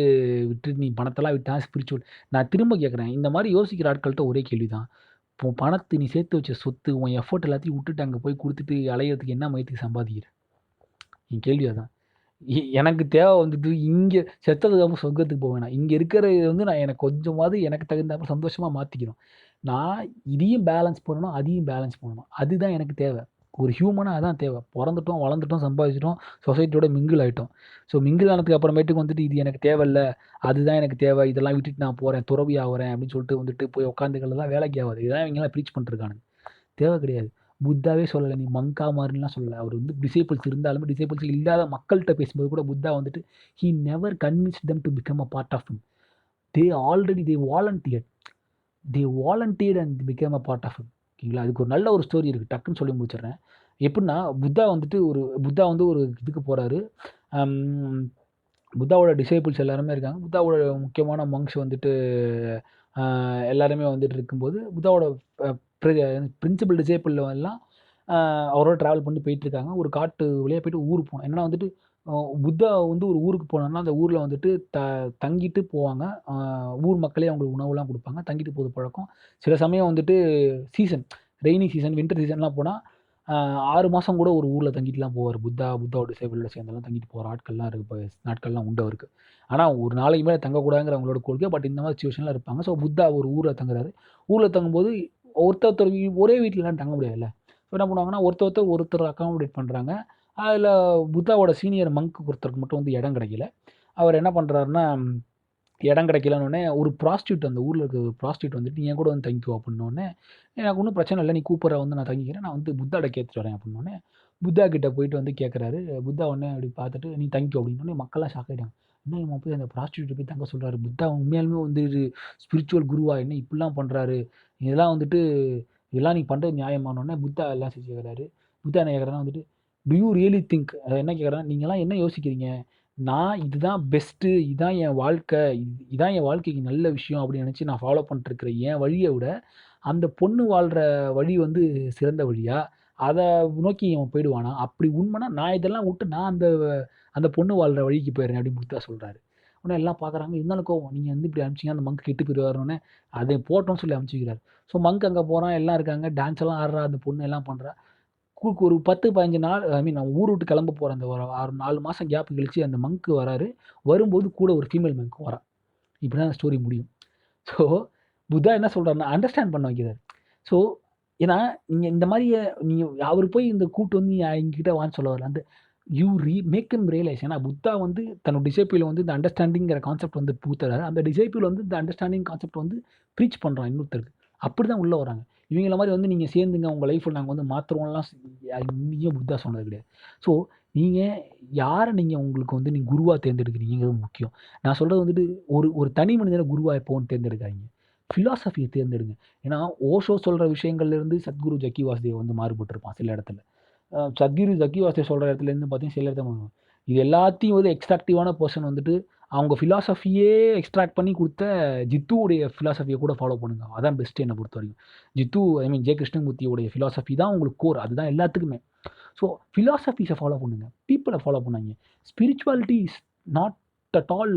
விட்டு நீ பணத்தெல்லாம் விட்டா ஸ்பிரிச்சுவல். நான் திரும்ப கேட்குறேன், இந்த மாதிரி யோசிக்கிற ஆட்கள்கிட்ட ஒரே கேள்வி தான். உன் பணத்தை நீ சேர்த்து வச்ச சொத்து உன் எஃபர்ட் எல்லாத்தையும் விட்டுட்டு அங்கே போய் கொடுத்துட்டு அலையிறதுக்கு என்ன மயத்துக்கு சம்பாதிக்கிற? என் கேள்வி அதான். எனக்கு தேவை வந்துட்டு இங்கே செத்ததுக்கப்புறம் சொர்க்கத்துக்கு போக வேணாம். இங்கே இருக்கிற வந்து நான் எனக்கு கொஞ்சமாவது எனக்கு தகுந்தாப்புல சந்தோஷமாக மாற்றிக்கிறோம். நான் இதையும் பேலன்ஸ் பண்ணணும், அதையும் பேலன்ஸ் பண்ணணும். அதுதான் எனக்கு தேவை. ஒரு ஹியூமனாக அதான் தேவை. பிறந்துட்டோம், வளர்ந்துட்டோம், சம்பாதிச்சிட்டோம், சொசைட்டியோட மிங்கிள் ஆகிட்டோம். ஸோ மிங்கிள் ஆனதுக்கு அப்புறமேட்டுக்கு வந்துட்டு இது எனக்கு தேவையில்ல, அதுதான் எனக்கு தேவை, இதெல்லாம் விட்டுட்டு நான் போகிறேன், துறவி ஆகிறேன் அப்படின்னு சொல்லிட்டு வந்துட்டு போய் உட்காந்துக்கிறதுலாம் வேலைக்கு ஆகாது. இதுதான் இவங்கெல்லாம் ப்ரீச் பண்ணிருக்கானுங்க. தேவை கிடையாது. புத்தாவே சொல்லலை, நீ மங்கா மாதிரிலாம் சொல்லலை. அவர் வந்து டிசேபிள்ஸ் இருந்தாலுமே டிசேபிள்ஸ் இல்லாத மக்கள்கிட்ட பேசும்போது கூட புத்தா வந்துட்டு he never convince them to become a part of him. They volunteered and became a part of it. ஓகேங்களா? அதுக்கு ஒரு நல்ல ஒரு ஸ்டோரி இருக்குது, டக்குன்னு சொல்லி முடிச்சிடுறேன். எப்படின்னா புத்தா வந்து ஒரு இதுக்கு போகிறாரு. புத்தாவோட டிசைபிள்ஸ் எல்லாருமே இருக்காங்க. புத்தாவோட முக்கியமான மங்க்ஸ் வந்துட்டு எல்லாருமே வந்துட்டு இருக்கும்போது புத்தாவோட பிரின்சிபல் டிசைபிள் எல்லாம் அவரோட ட்ராவல் பண்ணி போயிட்டுருக்காங்க. ஒரு காட்டு வழியாக போயிட்டு ஊருக்கு போகணும். என்னன்னா வந்துட்டு புத்தா வந்து ஒரு ஊருக்கு போனோம்னா அந்த ஊரில் வந்துட்டு தங்கிட்டு போவாங்க. ஊர் மக்களே அவங்களுக்கு உணவுலாம் கொடுப்பாங்க. தங்கிட்டு போகுது பழக்கம். சில சமயம் வந்துட்டு ரெய்னி சீசன், வின்டர் சீசன்லாம் போனால் 6 மாதம் கூட ஒரு ஊரில் தங்கிட்டுலாம் போவார். புத்தாவோட டிசைபிளில் சேர்ந்தெல்லாம் தங்கிட்டு போகிற ஆட்கள்லாம் இருக்குது. இப்போ நாட்கள்லாம் உண்டு அவருக்கு. ஆனால் ஒரு நாளைக்கு மேலே தங்கக்கூடாதுங்கிற அவங்களோட கொள்கை. பட் இந்த மாதிரி சுச்சுவேஷன்லாம் இருப்பாங்க. ஸோ புத்தா ஒரு ஊரில் தங்குறாரு. ஊரில் தங்கும்போது ஒருத்தர் ஒரே வீட்டிலலாம் தங்க முடியாதுல்ல. ஸோ என்ன பண்ணுவாங்கன்னா ஒருத்தர் அக்காமடேட் பண்ணுறாங்க. அதில் புத்தாவோட சீனியர் மங்க் ஒருத்தருக்கு மட்டும் வந்து இடம் கிடைக்கல. அவர் என்ன பண்ணுறாருன்னா, இடம் கிடைக்கலன்னொடனே ஒரு ப்ராஸ்டியூட், அந்த ஊரில் இருக்க ஒரு ப்ராஸ்டியூட் வந்துட்டு என் கூட வந்து தங்கிக்கோ அப்படின்னோடனே, எனக்கு ஒன்றும் பிரச்சனை இல்லை, நீ கூப்பிட்ற வந்து நான் தங்கிக்கிறேன், நான் வந்து புத்தாட்ட கேட்டுட்டு வரேன் அப்படின்னோடனே, புத்தா கிட்ட போயிட்டு வந்து கேட்குறாரு. புத்தா உடனே அப்படி பார்த்துட்டு நீ தங்கிக்கோ அப்படின்னோடனே மக்கள்லாம் ஷாக் ஆகிட்டாங்க. என்ன இவன் போய் அந்த ப்ராஸ்டியூட்டை போய் தங்க சொல்கிறாரு, புத்தா உண்மையாலுமே வந்து ஸ்பிரிச்சுவல் குருவா, என்ன இப்படிலாம் பண்ணுறாரு, இதெல்லாம் வந்துட்டு இதெல்லாம் நீ பண்ணுறது நியாயமானோடனே புத்தா எல்லாம் செஞ்சு கேட்குறாரு. புத்தா என்ன கேட்குறாருன்னா வந்துட்டு, டு யூ ரியலி திங்க், என்ன கேட்குறாருன்னா, நீங்கள்லாம் என்ன யோசிக்கிறீங்க, நான் இதுதான் பெஸ்ட்டு, இதான் என் வாழ்க்கை, இதான் என் வாழ்க்கைக்கு நல்ல விஷயம் அப்படின்னு நினச்சி நான் ஃபாலோ பண்ணிட்டுருக்கிற என் வழியை விட அந்த பொண்ணு வாழ்கிற வழி வந்து சிறந்த வழியா, அதை நோக்கி அவன் போயிடுவானா, அப்படி உண்மைனா நான் இதெல்லாம் விட்டு நான் அந்த அந்த பொண்ணு வாழ்கிற வழிக்கு போயிடுறேன் அப்படின்னு புத்தா சொல்கிறாரு. உடனே எல்லாம் பார்க்குறாங்க. இருந்தாலும் கோவம், நீங்கள் வந்து இப்படி அனுப்பிச்சிங்க, அந்த மங்க் கெட்டு போயிடுவாருன்னே அதை போட்டோன்னு சொல்லி அனுப்பிச்சிக்கிறாரு. ஸோ மங்க் அங்கே போகிறான், எல்லாம் இருக்காங்க, டான்ஸ் எல்லாம் ஆடுறா, அந்த பொண்ணு எல்லாம் பண்ணுறா. ஒரு 10, 15 நாள், ஐ மீன் அவன் ஊர் விட்டு கிளம்ப போகிற அந்த ஒரு 4 மாதம் கேப் கழிச்சு அந்த மங்க் வராரு. வரும்போது கூட ஒரு ஃபீமேல் மங்க் வரா. இப்படி தான் ஸ்டோரி முடியும். ஸோ புத்தா என்ன சொல்கிறாருன்னா, அண்டர்ஸ்டாண்ட் பண்ண வைக்கிறார். ஸோ ஏன்னா நீங்கள் இந்த மாதிரி நீங்கள் அவர் போய் இந்த கூட்டு வந்து எங்ககிட்ட வான்னு சொல்ல வரல. அந்த மேக் ஹிம் ரியலைஸ். ஏன்னா புத்தா வந்து தன்னோட டிசைபிள் வந்து இந்த அண்டர்ஸ்டாண்டிங்கிற கான்செப்ட் வந்து பூத்துறாரு. அந்த டிசைபிள் வந்து இந்த அண்டர்ஸ்டாண்டிங் கான்செப்ட் வந்து ப்ரீச் பண்ணுறான் இன்னொருத்தருக்கு. அப்படி தான் உள்ளே வராங்க. இவங்கள மாதிரி வந்து நீங்கள் சேர்ந்துங்க, உங்கள் லைஃப்பில் நாங்கள் வந்து மாற்றுறோம்லாம் இங்கேயும் புத்தா சொன்னது கிடையாது. ஸோ நீங்கள் யாரை நீங்கள் உங்களுக்கு வந்து நீங்கள் குருவாக தேர்ந்தெடுக்கிறீங்கிறது முக்கியம். நான் சொல்கிறது வந்துட்டு ஒரு தனி மனிதனை குருவாக எப்போவும் தேர்ந்தெடுக்காதீங்க. ஃபிலாசபியை தேர்ந்தெடுங்க. ஏன்னா ஓஷோ சொல்கிற விஷயங்கள்லேருந்து சத்குரு ஜக்கி வாசுதேவ் வந்து மாறுபட்டிருப்பான் சில இடத்துல. சத்குரு ஜக்கி வாசுதேவ் சொல்கிற இடத்துலேருந்து பார்த்தீங்கன்னா சில இடத்துல இது எல்லாத்தையும் வந்து எக்ஸ்ட்ராக்டிவான பர்சன் வந்துட்டு அவங்க ஃபிலாசபியே எக்ஸ்ட்ராக்ட் பண்ணி கொடுத்த ஜித்துவுடைய ஃபிலாசபியை கூட ஃபாலோ பண்ணுங்க. அதான் பெஸ்ட்டு என்னை பொறுத்த வரைக்கும். ஜித்து, ஐ மீன் ஜெய கிருஷ்ணமூர்த்தியோடைய ஃபிலாசபி தான் உங்களுக்கு கோர். அதுதான் எல்லாத்துக்குமே. ஸோ ஃபிலாசபிஸை ஃபாலோ பண்ணுங்கள், பீப்புளை ஃபாலோ பண்ணாங்க. Spirituality is not at all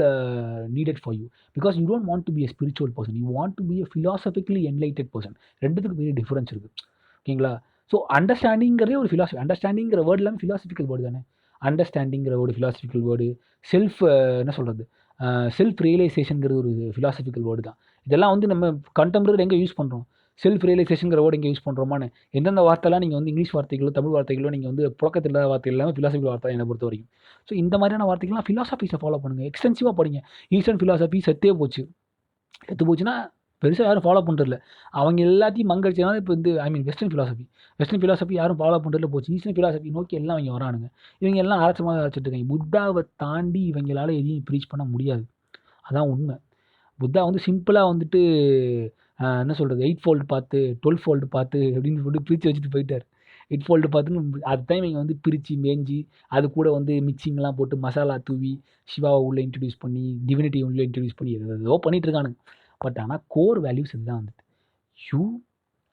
needed for you, because you don't want to be a spiritual person, you want to be a philosophically enlightened person. ரெண்டுத்துக்கு பெரிய டிஃபரன்ஸ் இருக்குது. ஓகேங்களா? ஸோ அண்டர்ஸ்டாண்டிங்கிறதே ஒரு ஃபிலாசபி. அண்டர்ஸ்டாண்டிங்கிற வேர்டு எல்லாமே philosophical word தானே. அண்டர்ஸ்டாண்டிங்கிற word philosophical word. என்ன சொல்கிறது, self ரியலைசேஷனுங்கிறது ஒரு ஃபிலாசபிக்கல் வேர்டு தான். இதெல்லாம் வந்து நம்ம கண்டெம்பரரி எங்கே யூஸ் பண்ணுறோம்? செல்ஃப் ரியலைசேஷனுங்கிற வேர்டு எங்கே யூஸ் பண்ணுறோமான்னு, எந்தெந்த வார்த்தைலாம் நீங்கள் வந்து இங்கிலீஷ் வார்த்தைகளோ தமிழ் வார்த்தைகளோ நீங்கள் வந்து புழக்கத்தில் இல்லாத வார்த்தை எல்லாமே ஃபிலாசபிக்கல் வார்த்தை என்னை பொறுத்த வரைக்கும். ஸோ இந்த மாதிரியான வார்த்தைகள்லாம் ஃபிலாசபிஸை ஃபாலோ பண்ணுங்கள். எக்ஸ்டென்சிவாக படிங்க. ஈஸ்டர்ன் ஃபிலாசபி செத்து போச்சுன்னா பெருசாக யாரும் ஃபாலோ பண்ணுறதில்ல. அவங்க எல்லாத்தையும் மங்கடிச்சனால இப்போ வந்து ஐ மீன் வெஸ்டர்ன் ஃபிலாசபி யாரும் ஃபாலோ பண்ணுறதுல போச்சு. ஈஸ்டர்ன் ஃபிலாசபி நோக்கி எல்லாம் அவங்க வரானுங்க. இவங்க எல்லாம் அரைச்சிட்டு இருக்காங்க. புத்தாவை தாண்டி இவங்களால எதையும் ப்ரீச் பண்ண முடியாது. அதான் உண்மை. புத்தா வந்து சிம்பிளாக வந்துட்டு என்ன சொல்கிறது, 8 ஃபோல்டு பார்த்து 12 ஃபோல்டு பார்த்து அப்படின்னு சொல்லிட்டு பிரித்து வச்சுட்டு போயிட்டார். 8 ஃபோல்டு பார்த்துன்னு அதுதான் இவங்க வந்து பிரித்து மேய்ஞ்சி அது கூட வந்து மிக்சிங்லாம் போட்டு மசாலா தூவி சிவாவை உள்ளே இன்ட்ரடியூஸ் பண்ணி டிவினிட்டி உள்ளே இன்ட்ரடியூஸ் பண்ணி ஏதோ பண்ணிகிட்டு இருக்கானுங்க. பட் ஆனால் கோர் வேல்யூஸ் இதுதான் வந்துட்டு you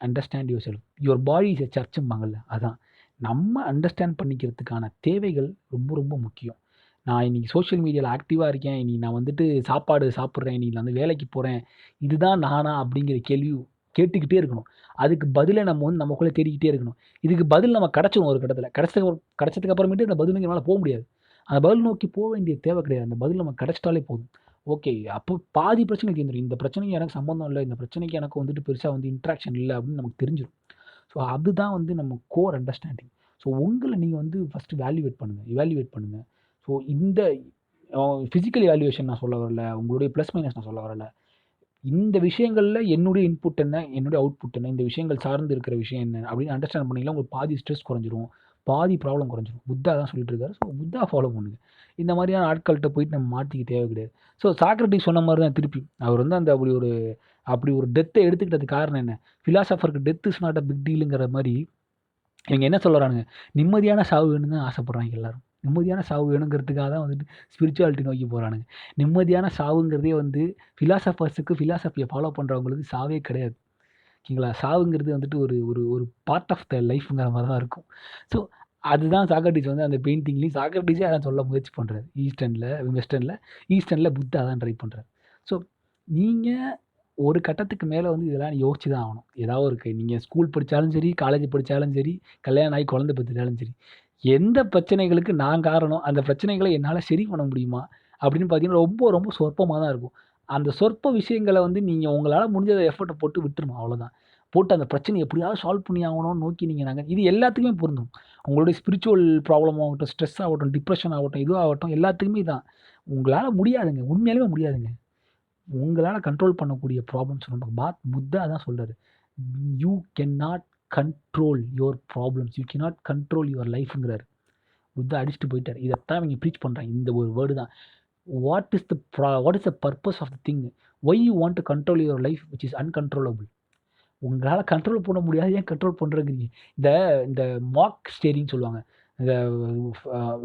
understand your self, your body is a சர்ச்சும்பாங்கல்ல, அதான் நம்ம அண்டர்ஸ்டாண்ட் பண்ணிக்கிறதுக்கான தேவைகள் ரொம்ப ரொம்ப முக்கியம். நான் இன்றைக்கி சோஷியல் மீடியாவில் ஆக்டிவாக இருக்கேன், இன்றைக்கி நான் வந்துட்டு சாப்பாடு சாப்பிட்றேன், இன்றைக்கி நான் வந்து வேலைக்கு போகிறேன், இதுதான் நானா அப்படிங்கிற கேள்வி கேட்டுக்கிட்டே இருக்கணும். அதுக்கு பதிலை நம்ம வந்து நமக்குள்ளே தேடிக்கிட்டே இருக்கணும். இதுக்கு பதில் நம்ம கிடச்சிடும் ஒரு கட்டத்தில். கிடச்சதுக்கு அப்புறமேட்டு அந்த பதிலுக்கு என்னால் போக முடியாது. அந்த பதில் நோக்கி போக வேண்டிய தேவை கிடையாது. அந்த பதில் நம்ம கிடச்சிட்டாலே போதும். ஓகே, அப்போ பாதி பிரச்சனை தீர்ந்துடும். இந்த பிரச்சனைக்கு எனக்கு சம்மந்தம் இல்லை, இந்த பிரச்சனைக்கு எனக்கு வந்துட்டு பெருசாக வந்து இன்ட்ராக்ஷன் இல்லை அப்படின்னு நமக்கு தெரிஞ்சிடும். ஸோ அதுதான் வந்து நம்ம கோர் அண்டர்ஸ்டாண்டிங். ஸோ உங்களை நீங்கள் வந்து ஃபஸ்ட்டு இவாலுவேட் பண்ணுங்கள். ஸோ இந்த ஃபிசிக்கல் இவாலுவேஷன் நான் சொல்ல வரல, உங்களுடைய ப்ளஸ் மைனஸ் நான் சொல்ல வரல. இந்த விஷயங்களில் என்னுடைய இன்புட் என்ன, என்னுடைய அவுட்புட் என்ன, இந்த விஷயங்கள் சார்ந்து இருக்கிற விஷயம் என்ன அப்படின்னு அண்டர்ஸ்டாண்ட் பண்ணிங்கன்னா உங்களுக்கு பாதி ஸ்ட்ரெஸ் குறைஞ்சிரும், பாதி ப்ராப்ளம் குறைஞ்சிரும். புத்தா தான் சொல்லிட்டு இருக்காரு. ஸோ புத்தா ஃபாலோ பண்ணுங்க. இந்த மாதிரியான ஆட்கள்கிட்ட போயிட்டு நம்ம மாட்டிக்க தேவை கிடையாது. ஸோ சாக்ரட்டிஸ் சொன்ன மாதிரி தான் திருப்பி அவர் வந்து அந்த அப்படி ஒரு டெத்தை எடுத்துக்கிட்டது காரணம் என்ன? ஃபிலாசபருக்கு death is not a big டீலுங்கிற மாதிரி இவங்க என்ன சொல்கிறானுங்க, நிம்மதியான சாவு வேணும்னு தான் ஆசைப்பட்றாங்க எல்லாரும். நிம்மதியான சாவு வேணுங்கிறதுக்காக தான் வந்துட்டு ஸ்பிரிச்சுவாலிட்டி நோக்கி போகிறானுங்க. நிம்மதியான சாவுங்கிறதே வந்து ஃபிலாசபியை ஃபாலோ பண்ணுறவங்களுக்கு சாவே கிடையாது. ஓகேங்களா? சாவுங்கிறது வந்துட்டு ஒரு ஒரு ஒரு பார்ட் ஆஃப் த லைஃப்ங்கிற மாதிரி தான் இருக்கும். ஸோ அதுதான் சாக்ரட்டிஸ் வந்து அந்த பெயிண்டிங்லேயும் சாக்ரட்டிஸே அதான் சொல்ல முயற்சி பண்ணுறாரு. ஈஸ்டர்னில் புத்தா தான் ட்ரை பண்ணுறாரு. ஸோ நீங்கள் ஒரு கட்டத்துக்கு மேலே வந்து இதெல்லாம் யோசிச்சு தான் ஆகணும். ஏதாவது ஒரு நீங்கள் ஸ்கூல் படித்தாலும் சரி, காலேஜ் படித்தாலும் சரி, கல்யாணம் ஆகி குழந்தை பெற்றுட்டாலும் சரி, எந்த பிரச்சனைகளுக்கு நான் காரணம், அந்த பிரச்சனைகளை என்னால் சரி பண்ண முடியுமா அப்படின்னு பார்த்தீங்கன்னா ரொம்ப ரொம்ப சொற்பமாக தான் இருக்கும். அந்த சொற்ப விஷயங்களை வந்து நீங்கள் உங்களால் முடிஞ்ச எஃபர்ட்டை போட்டு விட்டுருணும், அவ்வளோதான். போட்டு அந்த பிரச்சனையை எப்படியாவது சால்வ் பண்ணி ஆகணும்னு நோக்கி நீங்கள் இது எல்லாத்துக்குமே பொருந்தும். உங்களுடைய ஸ்பிரிச்சுவல் ப்ராப்ளம் ஆகட்டும், ஸ்ட்ரெஸ் ஆகட்டும், டிப்ரெஷன் ஆகட்டும், இதுவாகட்டும், எல்லாத்துக்குமே தான். உங்களால் முடியாதுங்க, உண்மையாலுமே முடியாதுங்க. உங்களால் கண்ட்ரோல் பண்ணக்கூடிய ப்ராப்ளம்ஸ் ரொம்ப புத்தா தான் சொல்கிறாரு. You can not control your problems, you can not control your லைஃப்ங்கிறாரு. புத்தா அடிச்சுட்டு போயிட்டார். இதைத்தான் இவங்க ப்ரீச் பண்ணுறாங்க. இந்த ஒரு வேர்டு தான். What is the purpose of the thing? Why you want to control your life which is uncontrollable? உங்களால் கண்ட்ரோல் பண்ண முடியாது, ஏன் கண்ட்ரோல் பண்ணுறீங்க? இந்த இந்த மார்க் ஸ்டேரிங் சொல்லுவாங்க. இந்த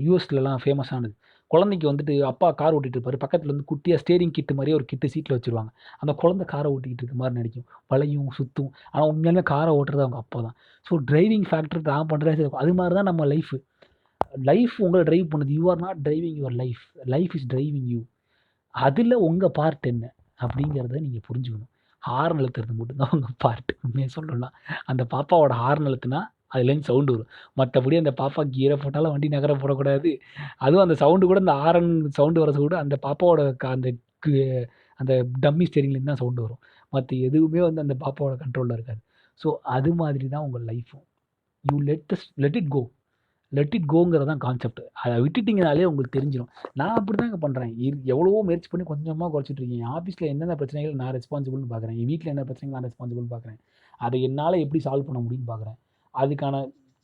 யூஎஸ்லலாம் ஃபேமஸானது. குழந்தைக்கு வந்துட்டு அப்பா கார் ஓட்டிகிட்டு இருப்பார், பக்கத்தில் வந்து குட்டியாக ஸ்டேரிங் கிட்டு மாதிரியே ஒரு கிட்டு சீட்டில் வச்சுருவாங்க. அந்த குழந்தை காரை ஓட்டிக்கிட்டு இருக்க மாதிரி நடிக்கும், வளையும் சுற்றும். ஆனால் உண்மையாலுமே காரை ஓட்டுறது அவங்க அப்பா தான். ஸோ டிரைவிங் ஃபேக்டர் தான் பண்ணுறது. அது மாதிரி தான் நம்ம லைஃப் உங்களை டிரைவ் பண்ணுது. You are not driving your life, life is driving you. அதில் உங்கள் பார்ட் என்ன அப்படிங்கிறத நீங்கள் புரிஞ்சுக்கணும். ஹார்ன் அழுத்துறது மட்டும்தான் உங்கள் பார்ட். உண்மையாக சொல்லணும்னா அந்த பாப்பாவோட ஹார்ன் அழுத்துனா அதுலேருந்து சவுண்டு வரும். மற்றபடி அந்த பாப்பா கீரை போட்டாலும் வண்டி நகர போடக்கூடாது. அதுவும் அந்த சவுண்டு கூட அந்த ஹாரன் சவுண்டு வரது கூட அந்த பாப்பாவோட அந்த டம்மி ஸ்டேரிங்லேருந்து தான் சவுண்டு வரும். மற்ற எதுவுமே வந்து அந்த பாப்பாவோட கண்ட்ரோலில் இருக்காது. ஸோ அது மாதிரி தான் உங்கள் லைஃப்பும். You let it go. Let it கோங்கிறது தான் கான்செப்ட். அதை விட்டுட்டிங்கனாலே உங்களுக்கு தெரிஞ்சிடும். நான் அப்படி தாங்க பண்ணுறேன். எவ்வளவோ முயற்சி பண்ணி கொஞ்சமாக குறைச்சிட்டு இருக்கேன். என் ஆஃபீஸில் என்னென்ன பிரச்சனைகள் நான் ரெஸ்பான்சிபிள்னு பார்க்குறேன். என் வீட்டில் என்ன பிரச்சனைகள் நான் ரெஸ்பான்சிபிள்னு பார்க்குறேன். அதை என்னால் எப்படி சால்வ் பண்ண முடியும்னு பார்க்குறேன். அதுக்கான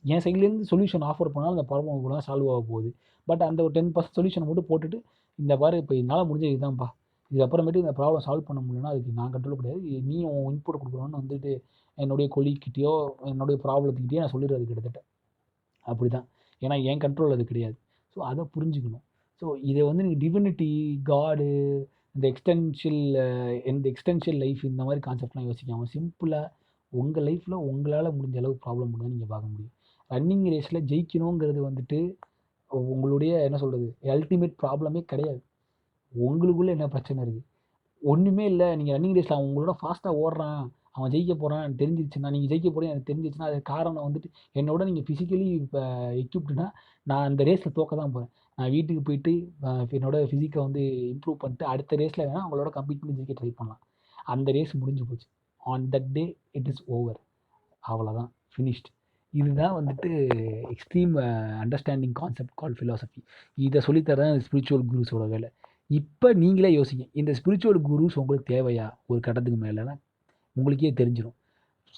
என் சைட்லேருந்து சொல்யூஷன் ஆஃபர் பண்ணாலும் அந்த ப்ராப்ளம் கூட சால்வ் ஆக போகுது. பட் அந்த ஒரு 10% சொல்யூஷனை மட்டும் போட்டுட்டு, இந்த பாரு இப்போ என்னால் முடிஞ்சது இதுதான்ப்பா, இதுக்கப்புறமேட்டு இந்த ப்ராப்ளம் சால்வ் பண்ண முடியலன்னா அதுக்கு நான் கண்ட்ரோல் கிடையாது, நீ உன் இன்புட் கொடுக்கணும்னு வந்துட்டு என்னுடைய கொலீக்கிட்டேயோ என்னுடைய ப்ராப்ளத்துக்கிட்டேயோ நான் சொல்லிடுறது கிட்டத்தட்ட. அப்படி தான். ஏன்னா என் கண்ட்ரோல் அது கிடையாது. ஸோ அதை புரிஞ்சுக்கணும். ஸோ இதை வந்து நீங்கள் டிவினிட்டி, காடு, இந்த எக்ஸ்டென்ஷியல் லைஃப் இந்த மாதிரி கான்செப்ட்லாம் யோசிக்காமல் சிம்பிளாக உங்கள் லைஃப்பில் உங்களால் முடிஞ்ச அளவு ப்ராப்ளம் மட்டும் தான் நீங்கள் பார்க்க முடியும். ரன்னிங் ரேஸில் ஜெயிக்கணுங்கிறது வந்துட்டு உங்களுடைய என்ன சொல்கிறது, அல்டிமேட் ப்ராப்ளமே கிடையாது. உங்களுக்குள்ளே என்ன பிரச்சனை இருக்குது? ஒன்றுமே இல்லை. நீங்கள் ரன்னிங் ரேஸில் அவன் உங்களோட ஃபாஸ்ட்டாக ஓடுறான், அவன் ஜெயிக்க போகிறான் எனக்கு தெரிஞ்சிருச்சுன்னா, நீங்கள் ஜெயிக்க போகிறீங்க எனக்கு தெரிஞ்சிச்சுன்னா, அதுக்கு காரணம் வந்துட்டு என்னோட நீங்கள் ஃபிசிக்கலி இப்போ எக்யூப்டுனா நான் அந்த ரேஸில் தோக்க தான் போகிறேன். நான் வீட்டுக்கு போயிட்டு என்னோட ஃபிசிக்கை வந்து இம்ப்ரூவ் பண்ணிட்டு அடுத்த ரேஸில் வேணால் அவங்களோட கம்ப்ளீட் பண்ணி ஜெயிக்க ட்ரை பண்ணலாம். அந்த ரேஸ் முடிஞ்சு போச்சு. On that day it is over. அவ்வளோதான், ஃபினிஷ்ட். இதுதான் வந்துட்டு extreme understanding concept call philosophy. இதை சொல்லித்தரதான் ஸ்பிரிச்சுவல் குருஸோட வேலை. இப்போ நீங்களே யோசிங்க, இந்த ஸ்பிரிச்சுவல் குருஸ் உங்களுக்கு தேவையா? ஒரு கட்டத்துக்கு மேலேனா உங்களுக்கே தெரிஞ்சிடும்.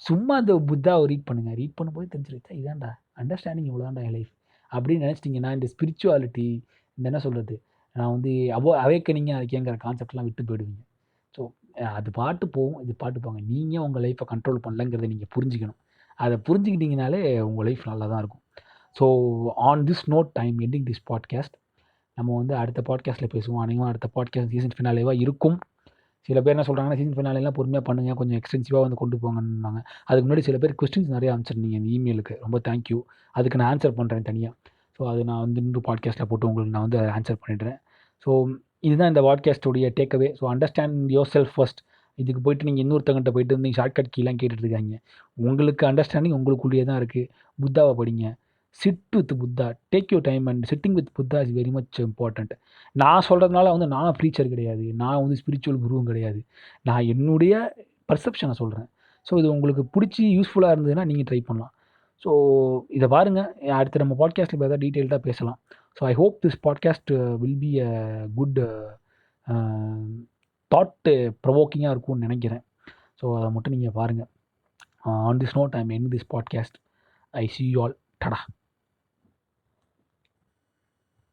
சும்மா அந்த புத்தாவை ரீட் பண்ணுங்கள். ரீட் பண்ணும்போது தெரிஞ்சிருச்சா இதான்டா அண்டர்ஸ்டாண்டிங், இவ்வளோதான்டா என் லைஃப் அப்படின்னு நினச்சிட்டிங்கன்னா இந்த ஸ்பிரிச்சுவாலிட்டி, இந்த என்ன சொல்கிறது, நான் வந்து அவேக்கனிங்க அதுக்கேங்கிற கான்செப்ட்லாம் விட்டு போயிடுவீங்க. ஸோ அது பாட்டு போகும், இது பாட்டு போங்க. நீங்கள் உங்கள் லைஃப்பை கண்ட்ரோல் பண்ணலங்கிறத நீங்கள் புரிஞ்சுக்கணும். அதை புரிஞ்சுக்கிட்டிங்கனாலே உங்கள் லைஃப் நல்லா தான் இருக்கும். So on this note time ending this podcast. நம்ம வந்து அடுத்த பாட்காஸ்ட்டில் பேசுவோம். அநேகமாக அடுத்த பாட்காஸ்ட் சீசன் ஃபினாலேவாக இருக்கும். சில பேர் என்ன சொல்கிறாங்கன்னா, சீசன் ஃபினாலேலாம் பொறுமையாக பண்ணுங்கள், கொஞ்சம் எக்ஸ்டென்சிவாக வந்து கொண்டு போங்கன்னாங்க. அதுக்கு முன்னாடி சில பேர் கொஸ்டின்ஸ் நிறைய அனுப்பிச்சிருந்தீங்க இந்த இமெயிலுக்கு, ரொம்ப தேங்க்யூ. அதுக்கு நான் ஆன்சர் பண்ணுறேன் தனியாக. ஸோ அது நான் வந்து இன்னொரு பாட்காஸ்ட்டில் போட்டு உங்களுக்கு நான் வந்து ஆன்சர் பண்ணிடுறேன். ஸோ இதுதான் இந்த பாட்காஸ்ட்டுடைய takeaway. So understand your self first. இதுக்கு போயிட்டு நீங்கள் இன்னொருத்தங்கிட்ட போயிட்டு வந்து ஷார்ட்கட் கீழே கேட்டுட்டு இருக்காங்க. உங்களுக்கு அண்டர்ஸ்டாண்டிங் உங்களுக்குள்ளேயே தான் இருக்குது. புத்தாவை படிங்க. Sit with Buddha, take your time and sitting with Buddha is very much important. நான் சொல்கிறதுனால வந்து நான் ப்ரீச்சர் கிடையாது, நான் வந்து ஸ்பிரிச்சுவல் குருவும் கிடையாது. நான் என்னுடைய பர்செப்ஷனை சொல்கிறேன். ஸோ இது உங்களுக்கு பிடிச்சி யூஸ்ஃபுல்லாக இருந்ததுன்னா நீங்கள் ட்ரை பண்ணலாம். ஸோ இதை பாருங்கள். அடுத்து நம்ம பாட்காஸ்ட்டில் இப்போ எதாவது டீட்டெயில்டாக பேசலாம். So I hope this podcast will be a good thought ப்ரொவோக்கிங்காக இருக்கும்னு நினைக்கிறேன். ஸோ அதை மட்டும் நீங்கள் பாருங்கள். On this note I am end this podcast. I see you all. Ta-da.